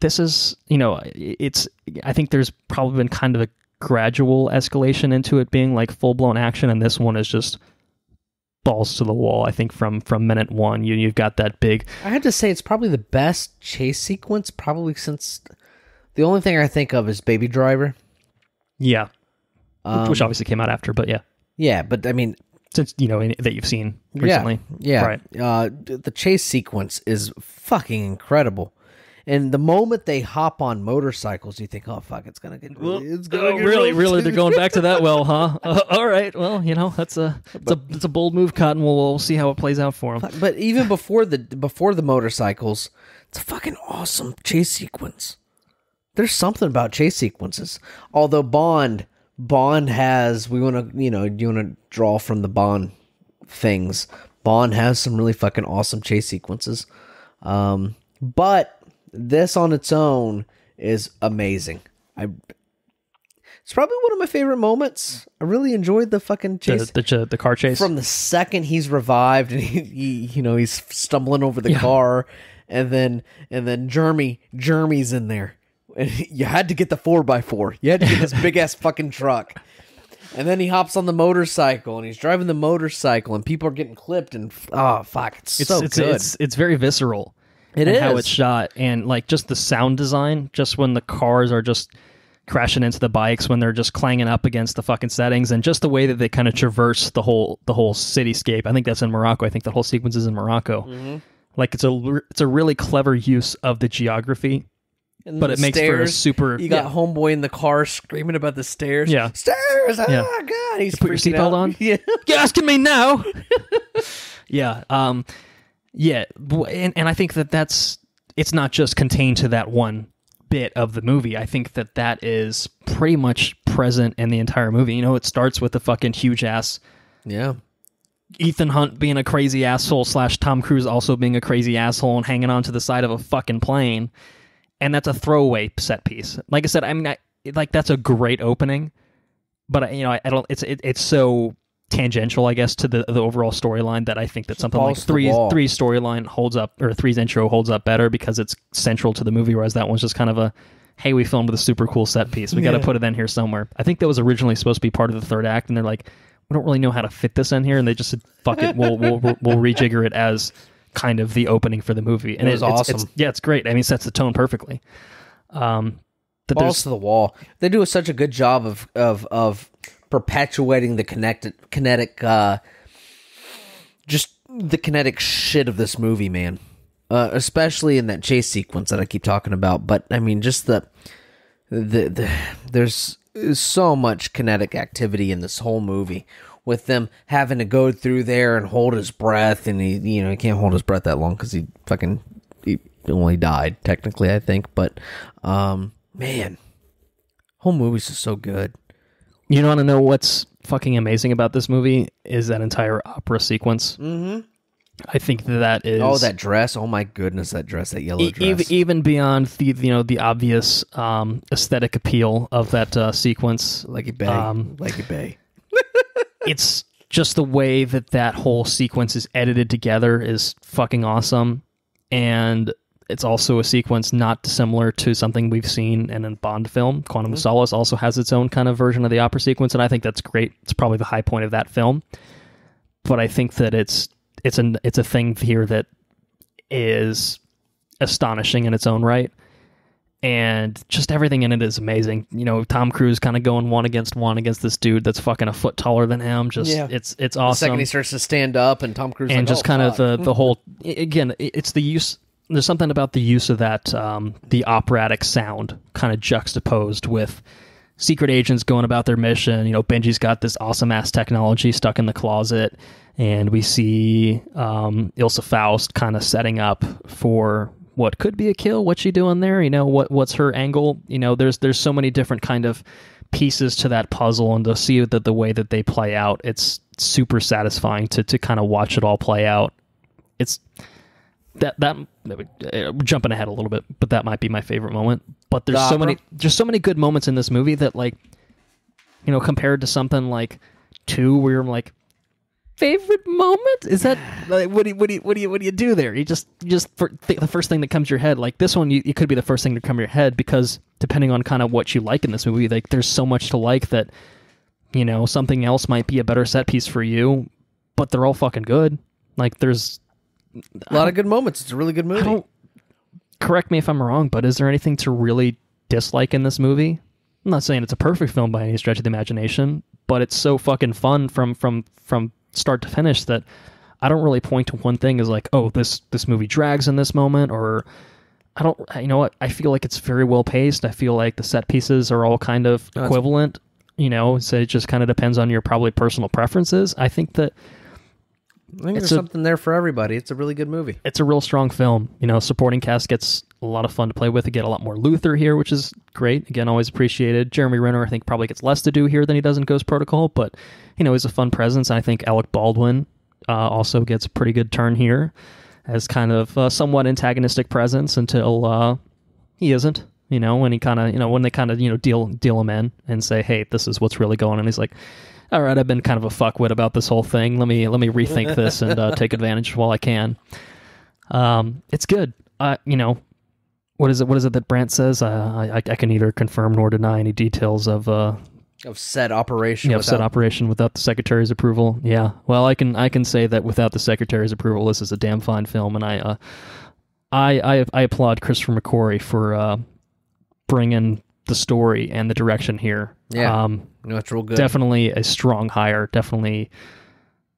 this is, I think there's probably been kind of a gradual escalation into it being like full-blown action, and this one is just balls to the wall. I think from minute one, you've got that big... I had to say, it's probably the best chase sequence, probably since... The only thing I think of is Baby Driver. Yeah. Which obviously came out after, but yeah. Yeah, but I mean... Since, that you've seen recently. Yeah. Right. The chase sequence is fucking incredible. And the moment they hop on motorcycles, you think, oh, fuck, it's going to get... Really? They're going back to that well, huh? All right. Well, that's it's a bold move, Cotton. We'll see how it plays out for them. But even before the motorcycles, it's a fucking awesome chase sequence. There's something about chase sequences. Although Bond has, do you want to draw from the Bond things? Bond has some really fucking awesome chase sequences. But this on its own is amazing. It's probably one of my favorite moments. I really enjoyed the fucking chase. The car chase. From the second he's revived and he's stumbling over the car, and then Jeremy's in there. And you had to get the 4x4. You had to get this big ass fucking truck. And then he hops on the motorcycle and he's driving the motorcycle and people are getting clipped and oh fuck, it's so good. It's very visceral. It is how it's shot, and like just the sound design, just when the cars are just crashing into the bikes, when they're just clanging up against the fucking settings, and just the way that they kind of traverse the whole cityscape. I think that's in Morocco. I think the whole sequence is in Morocco. Mm-hmm. Like it's a really clever use of the geography. But it makes for a super... You got homeboy in the car screaming about the stairs. Yeah. Stairs! Oh, God! He's put your seatbelt on? Yeah. You're asking me now? Yeah. Yeah. And I think that it's not just contained to that one bit of the movie. I think that is pretty much present in the entire movie. It starts with the fucking huge-ass... Yeah. Ethan Hunt being a crazy asshole / Tom Cruise also being a crazy asshole and hanging onto the side of a fucking plane. And that's a throwaway set piece. Like I said, I mean, that's a great opening, but I don't. It's so tangential, I guess, to the overall storyline that I think that something like three storyline holds up, or three's intro holds up better because it's central to the movie, whereas that one's just kind of a, hey, we filmed with a super cool set piece. We got to put it in here somewhere. I think that was originally supposed to be part of the third act, and they're like, we don't really know how to fit this in here, and they just said, fuck it, we'll rejigger it as kind of the opening for the movie. And it was awesome. It's great. I mean, it sets the tone perfectly. Balls to the wall. They do such a good job of perpetuating the kinetic just the kinetic shit of this movie, man. Especially in that chase sequence that I keep talking about. But I mean, just the there's so much kinetic activity in this whole movie, with them having to go through there and hold his breath, and he can't hold his breath that long because he only died technically, I think. But man, whole movie's just so good. You want to know what's fucking amazing about this movie is that entire opera sequence. Mm-hmm. I think that is... Oh, that dress. Oh my goodness, that dress, that yellow dress. Even beyond the obvious aesthetic appeal of that sequence. Like a bay. It's just the way that whole sequence is edited together is fucking awesome. And it's also a sequence not dissimilar to something we've seen in a Bond film. Quantum of Solace also has its own kind of version of the opera sequence, and I think that's great. It's probably the high point of that film. But I think that it's a thing here that is astonishing in its own right, and just everything in it is amazing. Tom Cruise kind of going one against this dude that's fucking a foot taller than him. It's awesome. The second he starts to stand up, and Tom Cruise and just kind of the whole, again, it's the use. There's something about the use of that the operatic sound kind of juxtaposed with secret agents going about their mission. Benji's got this awesome ass technology stuck in the closet, and we see Ilsa Faust kind of setting up for what could be a kill. What's she doing there? What's her angle? There's so many different kind of pieces to that puzzle, and to see that the way that they play out, it's super satisfying to kind of watch it all play out. It's that jumping ahead a little bit, but that might be my favorite moment. But there's so many good moments in this movie that, like, compared to something like 2, where you're like, favorite moment? Is that like, what do you do there? You just the first thing that comes to your head. Like this one, it could be the first thing to come to your head, because depending on kind of what you like in this movie, like there's so much to like that, something else might be a better set piece for you, but they're all fucking good. Like there's a lot of good moments. It's a really good movie. Correct me if I'm wrong, but is there anything to really dislike in this movie? I'm not saying it's a perfect film by any stretch of the imagination, but it's so fucking fun from start to finish that I don't really point to one thing as like, oh, this movie drags in this moment, or I don't, what? I feel like it's very well paced. I feel like the set pieces are all kind of equivalent, so it just kind of depends on your probably personal preferences. I think there's something there for everybody. It's a really good movie. It's a real strong film. Supporting cast gets a lot of fun to play with. You get a lot more Luther here, which is great. Again, always appreciated. Jeremy Renner, I think, probably gets less to do here than he does in Ghost Protocol, but, he's a fun presence. I think Alec Baldwin also gets a pretty good turn here as kind of a somewhat antagonistic presence until he isn't, when he kind of, when they kind of, deal him in and say, hey, this is what's really going on. And he's like, all right, I've been kind of a fuckwit about this whole thing. Let me rethink this and take advantage while I can. It's good. What is it that Brandt says? I can neither confirm nor deny any details of said operation. Yeah, said operation without the Secretary's approval. Yeah. Well, I can say that without the Secretary's approval, this is a damn fine film, and I applaud Christopher McQuarrie for bringing the story and the direction here. Yeah. It's real good. Definitely a strong hire. Definitely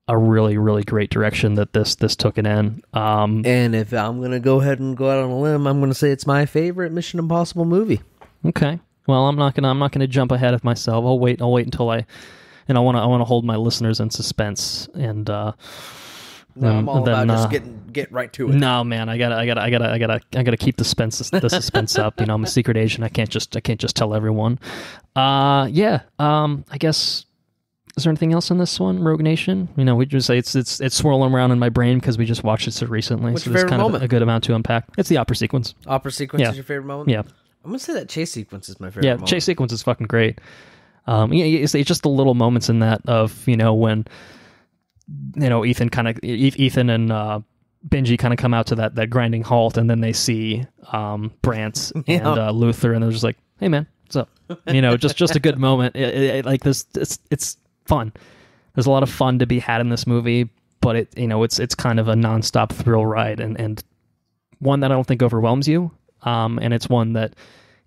a really, really great direction that this took it in. And if I'm gonna go ahead and go out on a limb, I'm gonna say it's my favorite Mission Impossible movie. Okay. Well, I'm not gonna jump ahead of myself. I'll wait until I want to hold my listeners in suspense. And I'm all about just get right to it. No, man, I gotta keep the suspense up. I'm a secret agent. I can't just tell everyone. I guess Is there anything else in this one, Rogue Nation? We just say it's swirling around in my brain because we just watched it so recently. What's so your there's favorite kind moment? of a good amount to unpack. It's the opera sequence. Opera sequence Yeah. is your favorite moment? Yeah. I'm going to say that chase sequence is my favorite Yeah, moment. chase sequence is fucking great. It's just the little moments in that of, when, Ethan and Benji kind of come out to that grinding halt, and then they see Brant and Luther, and they're just like, hey, man, what's up? Just a good moment. Like this, it's fun. There's a lot of fun to be had in this movie, but it's kind of a nonstop thrill ride, and one that I don't think overwhelms you. And it's one that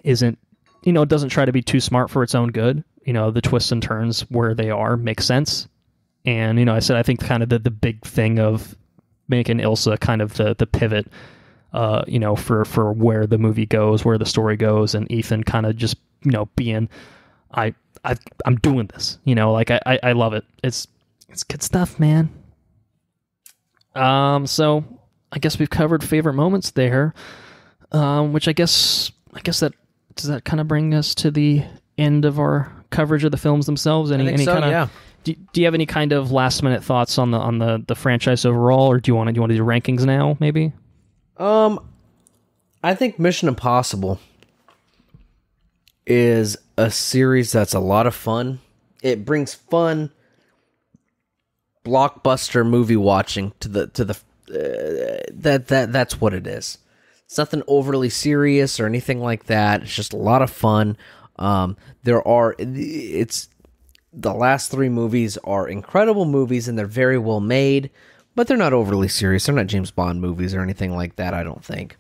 isn't, it doesn't try to be too smart for its own good. The twists and turns where they are make sense. And, I think kind of the big thing of making Ilsa kind of the pivot, for where the movie goes, where the story goes, and Ethan kind of just, being, I'm doing this, I love it. It's good stuff, man. So I guess we've covered favorite moments there. Which I guess that does that kind of bring us to the end of our coverage of the films themselves. Do you have any kind of last minute thoughts on the franchise overall, or do you want to do rankings now? Maybe. I think Mission Impossible is a series that's a lot of fun. It brings fun, blockbuster movie watching to the that's what it is. It's nothing overly serious or anything like that. It's just a lot of fun. The last three movies are incredible movies, and they're very well made, but they're not overly serious. They're not James Bond movies or anything like that, I don't think.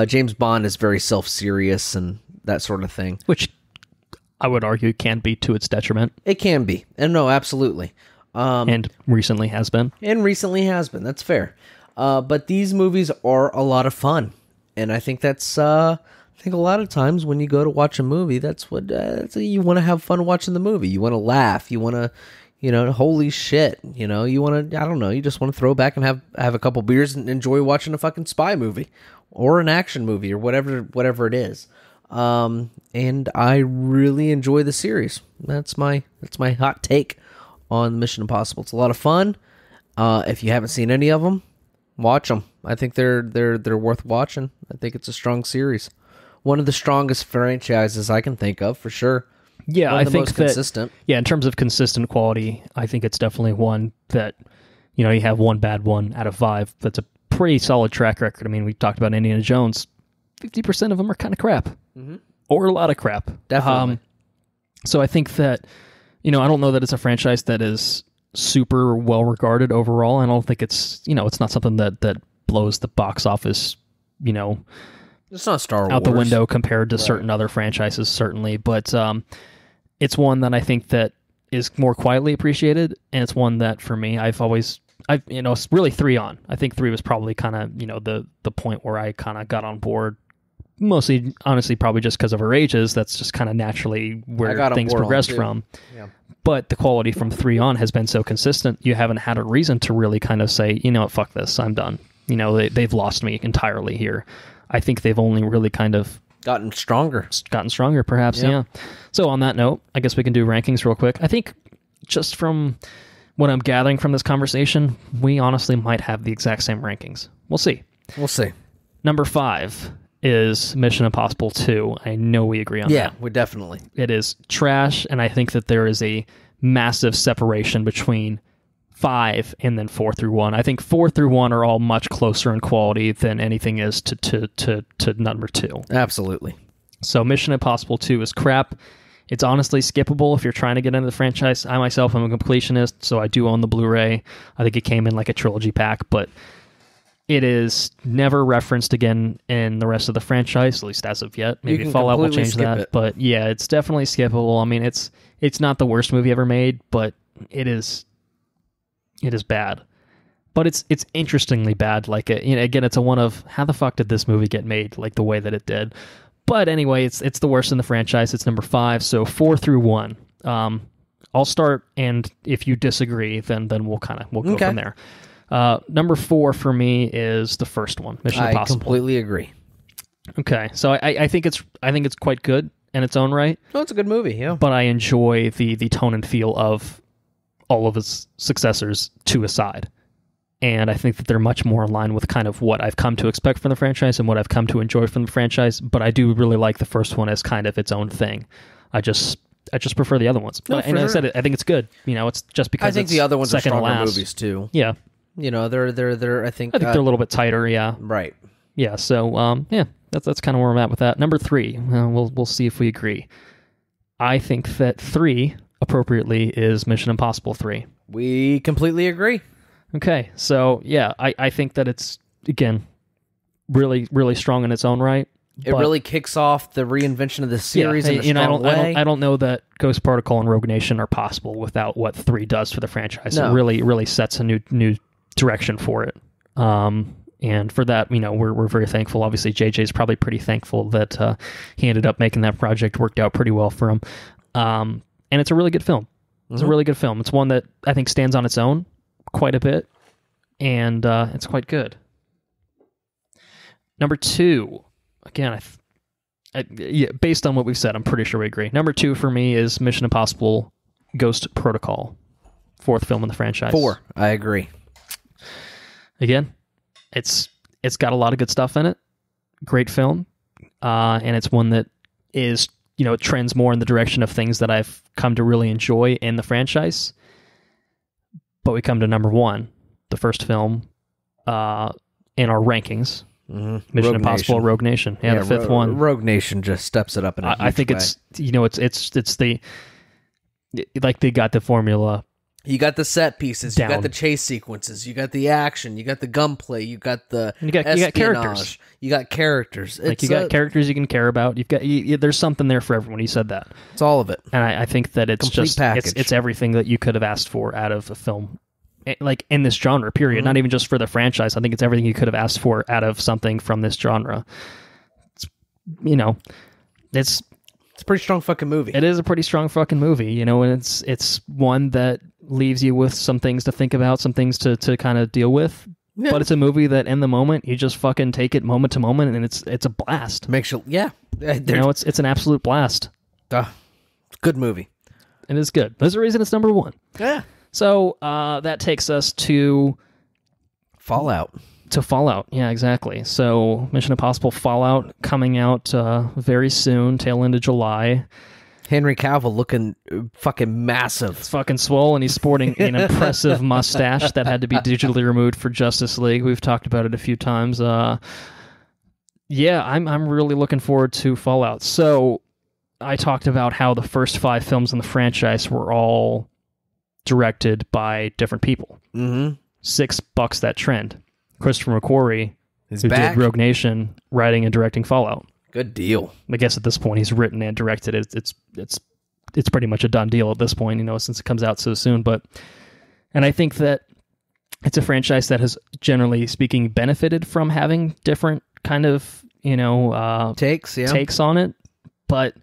James Bond is very self-serious and that sort of thing. Which I would argue can be to its detriment. It can be. And no, absolutely. And recently has been. That's fair. But these movies are a lot of fun, and I think that's. I think a lot of times when you go to watch a movie, that's what you want to have fun watching the movie. You want to laugh. You want to, holy shit. You want to. I don't know. You just want to throw back and have a couple beers and enjoy watching a fucking spy movie or an action movie or whatever it is. And I really enjoy the series. That's my hot take on Mission Impossible. It's a lot of fun. If you haven't seen any of them, watch them. I think they're worth watching. I think it's a strong series. One of the strongest franchises I can think of, for sure. Yeah, I think most consistent. Yeah, in terms of consistent quality, I think it's definitely one that, you have one bad one out of 5. That's a pretty solid track record. I mean, we talked about Indiana Jones. 50% of them are kind of crap. Mm-hmm. Or a lot of crap. Definitely. So I think that, I don't know that it's a franchise that is super well regarded overall. I don't think it's, it's not something that blows the box office, it's not Star Wars out the window compared to certain other franchises, certainly. But it's one that I think that is more quietly appreciated, and it's one that for me, it's really 3 on. I think 3 was probably kind of, the point where I kind of got on board. Mostly, honestly, probably just because of our ages. That's just kind of naturally where things progressed from. Yeah. But the quality from 3 on has been so consistent, you haven't had a reason to really kind of say, fuck this, I'm done. They've lost me entirely here. I think they've only really kind of gotten stronger, perhaps. Yeah. So on that note, I guess we can do rankings real quick. I think just from what I'm gathering from this conversation, we honestly might have the exact same rankings. We'll see. Number 5 is Mission Impossible 2. I know we agree on that. Yeah, we definitely. It is trash, and I think that there is a massive separation between 5 and then 4 through 1. I think 4 through 1 are all much closer in quality than anything is to number 2. Absolutely. So Mission Impossible 2 is crap. It's honestly skippable if you're trying to get into the franchise. I myself am a completionist, so I do own the Blu-ray. I think it came in like a trilogy pack, but it is never referenced again in the rest of the franchise, at least as of yet. Maybe Fallout will change that. But yeah, it's definitely skippable. I mean, it's not the worst movie ever made, but it is bad. But it's interestingly bad. Like, again, it's a one of, how the fuck did this movie get made like the way that it did? But anyway, it's the worst in the franchise. It's number 5, so 4 through 1. I'll start, and if you disagree, then we'll go from there. Number 4 for me is the first one, Mission Impossible. I completely agree. Okay, so I think it's quite good, in its own right. Oh, it's a good movie, yeah. But I enjoy the tone and feel of all of his successors to a side. And I think that they're much more in line with kind of what I've come to expect from the franchise and what I've come to enjoy from the franchise. But I do really like the first one as kind of its own thing. I just prefer the other ones. No, and I said I think it's good. It's just because I think the other ones are stronger movies too. Yeah. They're I think they're a little bit tighter, yeah. Right. Yeah, so that's kind of where I'm at with that. Number 3, we'll see if we agree. I think that 3 appropriately is Mission Impossible 3. We completely agree. Okay, so yeah, I think that it's, again, really, really strong in its own right. It really kicks off the reinvention of the series in a strong way. I don't know that Ghost Protocol and Rogue Nation are possible without what 3 does for the franchise. No. It really sets a new direction for it. And for that, we're very thankful. Obviously, JJ's probably pretty thankful that he ended up making that project worked out pretty well for him. And it's a really good film. It's a really good film. It's one that I think stands on its own quite a bit, and it's quite good. Number 2, again, based on what we've said, I'm pretty sure we agree. Number 2 for me is Mission Impossible Ghost Protocol, 4th film in the franchise. 4, I agree. Again, it's got a lot of good stuff in it. Great film, and it's one that is, it trends more in the direction of things that I've come to really enjoy in the franchise. But we come to number 1, the first film in our rankings. Mm-hmm. Mission Impossible Rogue Nation. Yeah, the 5th one. Rogue Nation just steps it up in a huge I think way. it's the, like, they got the formula. You got the set pieces, down. You got the chase sequences, you got the action, you got the gunplay, you got the you got characters. You got characters. Like, you got characters you can care about. You've got there's something there for everyone. You said that. It's all of it. And I think that it's complete just package. It's everything that you could have asked for out of a film, like, in this genre, period. Not even just for the franchise. I think it's everything you could have asked for out of something from this genre. It's a pretty strong fucking movie. It is a pretty strong fucking movie, and it's one that leaves you with some things to think about, some things to kind of deal with. Yeah. But it's a movie that in the moment you just fucking take it moment to moment, and it's a blast. Makes you, yeah. It's an absolute blast. Good movie. It is good. There's a reason it's number 1. Yeah. So that takes us to Fallout. Yeah, exactly. So Mission Impossible Fallout coming out very soon, tail end of July. Henry Cavill looking fucking massive. It's fucking swole, and he's sporting an impressive mustache that had to be digitally removed for Justice League. We've talked about it a few times. Yeah, I'm really looking forward to Fallout. So I talked about how the first 5 films in the franchise were all directed by different people. Mm-hmm. 6 bucks that trend. Christopher McQuarrie, who did Rogue Nation, writing and directing Fallout. Good deal. I guess at this point he's written and directed it. It's pretty much a done deal at this point, since it comes out so soon. And I think that it's a franchise that has, generally speaking, benefited from having different kind of takes on it. But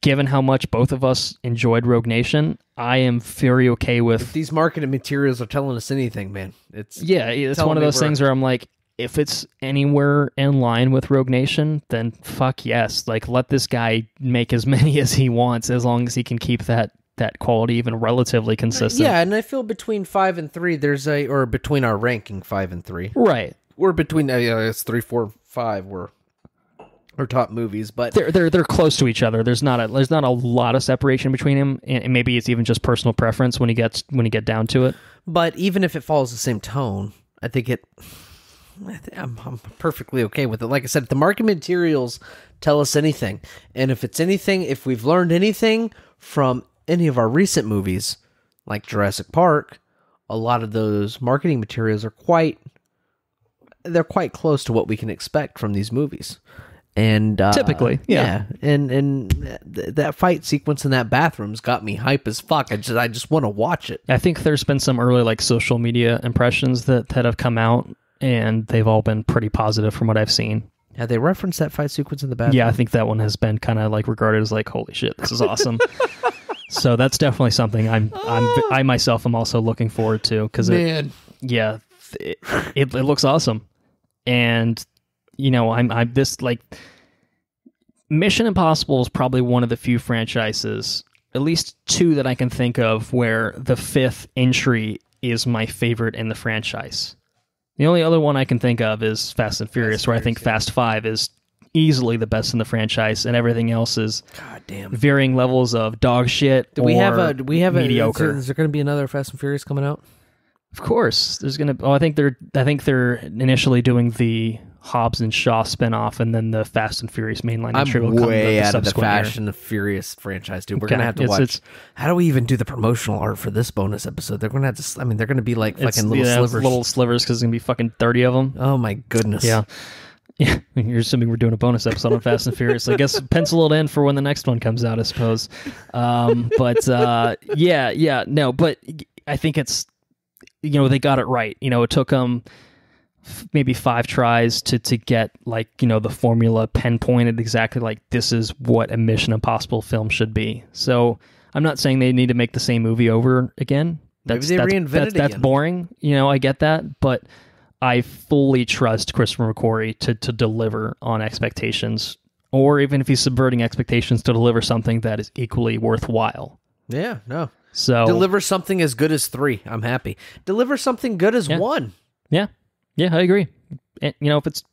given how much both of us enjoyed Rogue Nation, I am very okay with... If these marketing materials are telling us anything, man. It's one of those things where I'm like, if it's anywhere in line with Rogue Nation, then fuck yes. Like, let this guy make as many as he wants, as long as he can keep that quality even relatively consistent. Yeah, and I feel between 5 and 3, or between our ranking 5 and 3. Right. We're between, it's 3, 4, 5 were our top movies, but they're close to each other. There's not a lot of separation between them, and maybe it's even just personal preference when you get down to it. But even if it follows the same tone, I think I'm perfectly okay with it. Like I said, if the marketing materials tell us anything, and if we've learned anything from any of our recent movies, like Jurassic Park, a lot of those marketing materials are quite close to what we can expect from these movies. And typically, yeah. And that fight sequence in that bathroom's got me hype as fuck. I just want to watch it. I think there's been some early social media impressions that have come out, and they've all been pretty positive from what I've seen. Have they referenced that fight sequence in the bathroom? Yeah, I think that one has been kind of regarded as holy shit, this is awesome. So that's definitely something I myself am also looking forward to, because it looks awesome. And I'm this Mission Impossible is probably one of the few franchises, at least two that I can think of, where the fifth entry is my favorite in the franchise. The only other one I can think of is Fast and Furious, where I think Fast 5 is easily the best in the franchise, and everything else is varying levels of dog shit or mediocre. Is there going to be another Fast and Furious coming out? Of course, there's gonna. Oh, I think they're initially doing the Hobbs and Shaw spinoff, and then the Fast and Furious mainline entry will come. I'm way out of the Fast and the Furious franchise, dude. We're gonna have to watch. How do we even do the promotional art for this bonus episode? They're gonna have to. I mean, they're gonna be like fucking little slivers because there's gonna be fucking 30 of them. Oh my goodness. Yeah. Yeah, you're assuming we're doing a bonus episode on Fast and Furious. I guess pencil it in for when the next one comes out, I suppose. But I think it's. They got it right. It took them maybe 5 tries to get the formula pinpointed exactly like this is what a Mission Impossible film should be. So I'm not saying they need to make the same movie over again. That's that's boring. I get that, but I fully trust Christopher McQuarrie to deliver on expectations, or even if he's subverting expectations, to deliver something that is equally worthwhile. Yeah, no. So deliver something as good as 3. I'm happy. Deliver something good as 1. Yeah, I agree. And, if it's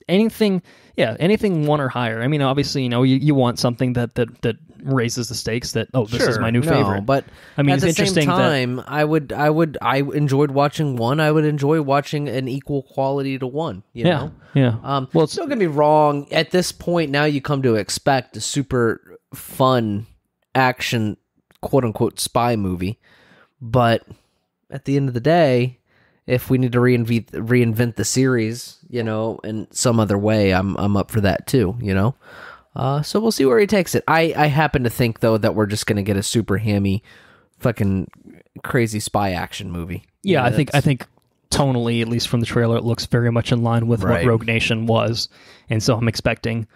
anything 1 or higher. I mean, obviously, you want something that raises the stakes. That this is my new favorite. But I mean, at it's the interesting. Same time, I enjoyed watching 1. I would enjoy watching an equal quality to 1. You know. Yeah. Well, don't get me wrong. At this point, now you come to expect a super fun action, quote unquote, spy movie. But at the end of the day, if we need to reinvent the series, in some other way, I'm up for that too, So we'll see where he takes it. I happen to think, though, that we're just going to get a super hammy, fucking crazy spy action movie. Yeah, I think tonally, at least from the trailer, it looks very much in line with what Rogue Nation was. And so I'm expecting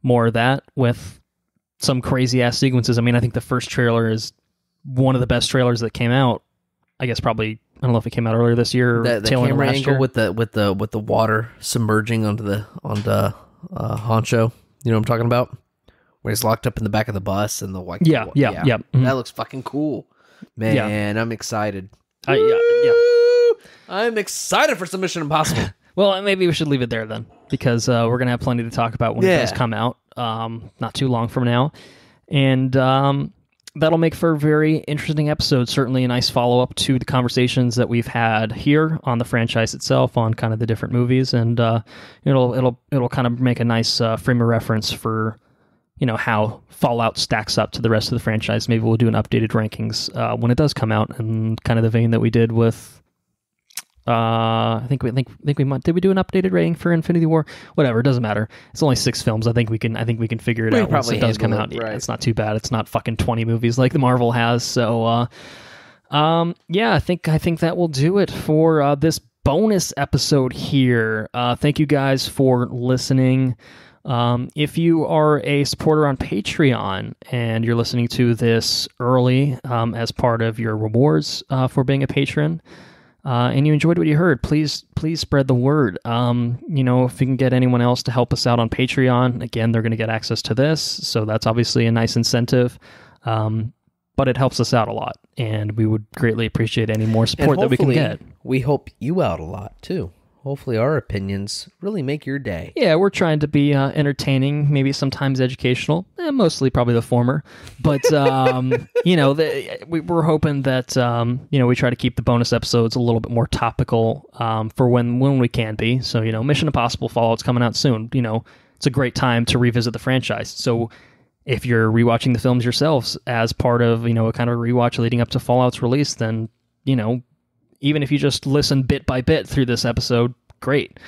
more of that with some crazy-ass sequences. I mean, I think the first trailer is one of the best trailers that came out. I guess probably, I don't know if it came out earlier this year or the camera angle with the water submerging onto the honcho. You know what I'm talking about? Where he's locked up in the back of the bus and the white. Yeah. Mm-hmm. That looks fucking cool, man. I'm excited. I'm excited for some Mission Impossible. Well, maybe we should leave it there then, because we're gonna have plenty to talk about when it does come out. Not too long from now, and that'll make for a very interesting episode. Certainly a nice follow-up to the conversations that we've had here on the franchise itself, on kind of the different movies, and it'll kind of make a nice frame of reference for how Fallout stacks up to the rest of the franchise. Maybe we'll do an updated rankings when it does come out, in kind of the vein that we did with. I think we might. Did we do an updated rating for Infinity War? Whatever, it doesn't matter. It's only 6 films. I think we can figure it out once it does come out. Yeah, it's not too bad. It's not fucking 20 movies like the Marvel has. So, I think that will do it for this bonus episode here. Thank you guys for listening. If you are a supporter on Patreon and you're listening to this early as part of your rewards for being a patron. And you enjoyed what you heard, please spread the word. If you can get anyone else to help us out on Patreon, again, they're going to get access to this, so that's obviously a nice incentive. But it helps us out a lot, and we would greatly appreciate any more support that we can get. We help you out a lot, too. Hopefully our opinions really make your day. Yeah, we're trying to be entertaining, maybe sometimes educational, mostly probably the former. But, we're hoping that, we try to keep the bonus episodes a little bit more topical for when we can be. So, Mission Impossible Fallout's coming out soon. It's a great time to revisit the franchise. So if you're rewatching the films yourselves as part of, a kind of rewatch leading up to Fallout's release, then, even if you just listen bit by bit through this episode, great.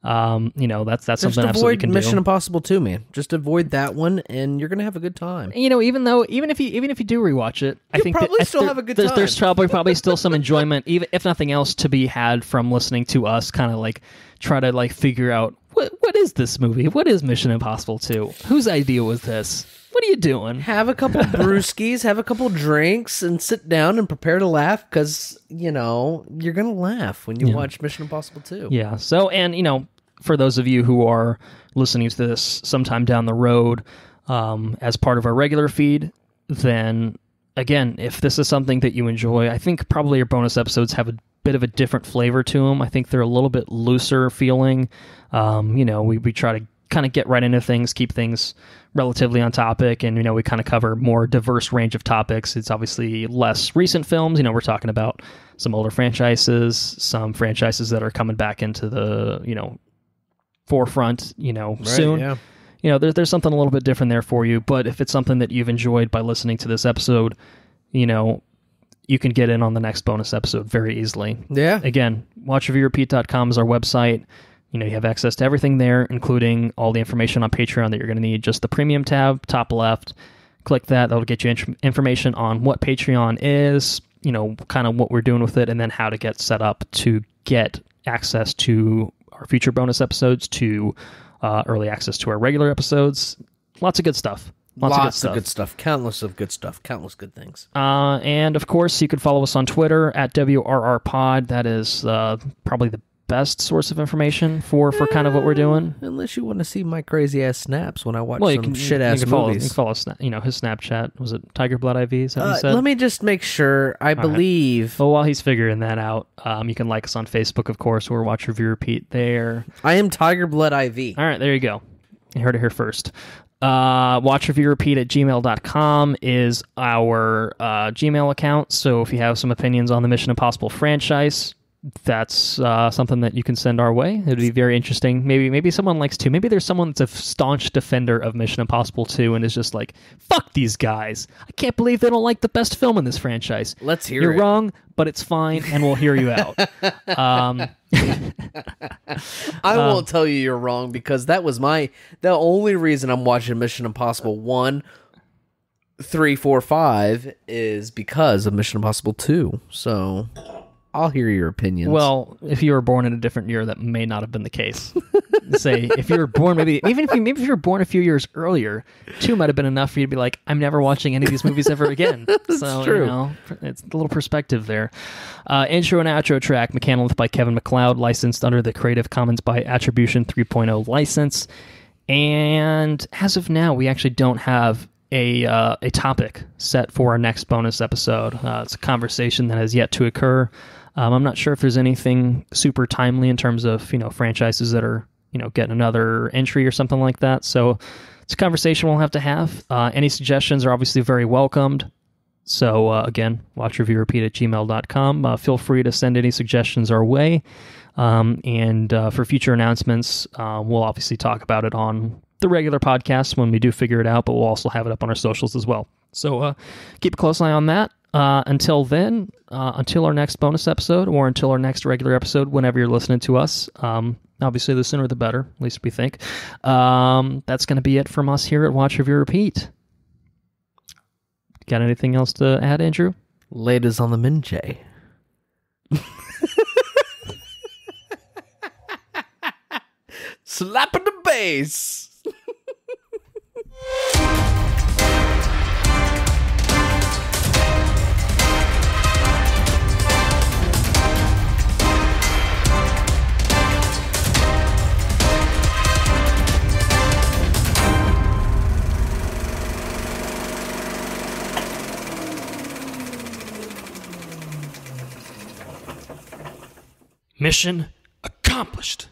That's just something absolutely you can Mission do. Impossible 2, man. Just avoid that one, and you're gonna have a good time. Even if you do rewatch it, I think probably still have a good time. There's probably still some enjoyment, even if nothing else, to be had from listening to us kind of try to figure out what is this movie? What is Mission Impossible 2? Whose idea was this? What are you doing? Have a couple brewskis, have a couple drinks, and sit down and prepare to laugh, because, you're going to laugh when you watch Mission Impossible 2. Yeah. So, and, for those of you who are listening to this sometime down the road, as part of our regular feed, then again, if this is something that you enjoy, I think probably your bonus episodes have a bit of a different flavor to them. I think they're a little bit looser feeling. We try to kind of get right into things, keep things relatively on topic, and we kind of cover more diverse range of topics. It's obviously less recent films. We're talking about some older franchises, some franchises that are coming back into the forefront soon. Yeah. There's something a little bit different there for you. But if it's something that you've enjoyed by listening to this episode, you can get in on the next bonus episode very easily. Yeah. Again, watchreviewrepeat.com is our website. You have access to everything there, including all the information on Patreon that you're going to need. Just the premium tab, top left. Click that. That'll get you information on what Patreon is, kind of what we're doing with it, and then how to get set up to get access to our future bonus episodes, to early access to our regular episodes. Lots of good stuff. Lots of good stuff. Countless of good stuff. Countless good things. And of course, you can follow us on Twitter at WRRPod. That is probably the best source of information for kind of what we're doing. Unless you want to see my crazy ass snaps when I watch some shit ass movies. You can follow his Snapchat. Was it Tiger Blood IV? Is that what he said? Let me just make sure. I believe. Right. Well, while he's figuring that out, you can like us on Facebook, of course. We're Watch Review Repeat there. I am Tiger Blood IV. All right, there you go. You heard it here first. watchreviewrepeat@gmail.com is our Gmail account. So if you have some opinions on the Mission Impossible franchise, that's something that you can send our way. It'd be very interesting. Maybe someone likes 2. Maybe there's someone that's a staunch defender of Mission Impossible 2 and is just like, fuck these guys. I can't believe they don't like the best film in this franchise. Let's hear You're it. You're wrong, but it's fine, and we'll hear you out. I won't tell you you're wrong, because that was the only reason I'm watching Mission Impossible 1, 3, 4, 5 is because of Mission Impossible 2. So I'll hear your opinions. Well, if you were born in a different year, that may not have been the case. Say, if you were born maybe if you were born a few years earlier, 2 might have been enough for you to be like, I'm never watching any of these movies ever again. That's so, true. It's a little perspective there. Intro and outro track, Mechanolith by Kevin MacLeod, licensed under the Creative Commons by Attribution 3.0 license. And as of now, we actually don't have a topic set for our next bonus episode. It's a conversation that has yet to occur. I'm not sure if there's anything super timely in terms of, franchises that are, getting another entry or something like that. So it's a conversation we'll have to have. Any suggestions are obviously very welcomed. So again, watchreviewrepeat@gmail.com. Feel free to send any suggestions our way. And for future announcements, we'll obviously talk about it on the regular podcast when we do figure it out, but we'll also have it up on our socials as well. So keep a close eye on that. Until then, until our next bonus episode or until our next regular episode, whenever you're listening to us, obviously the sooner the better, at least we think. That's going to be it from us here at Watch Review Repeat. Got anything else to add, Andrew? Ladies on the Minjay. Slapping the bass. Mission accomplished.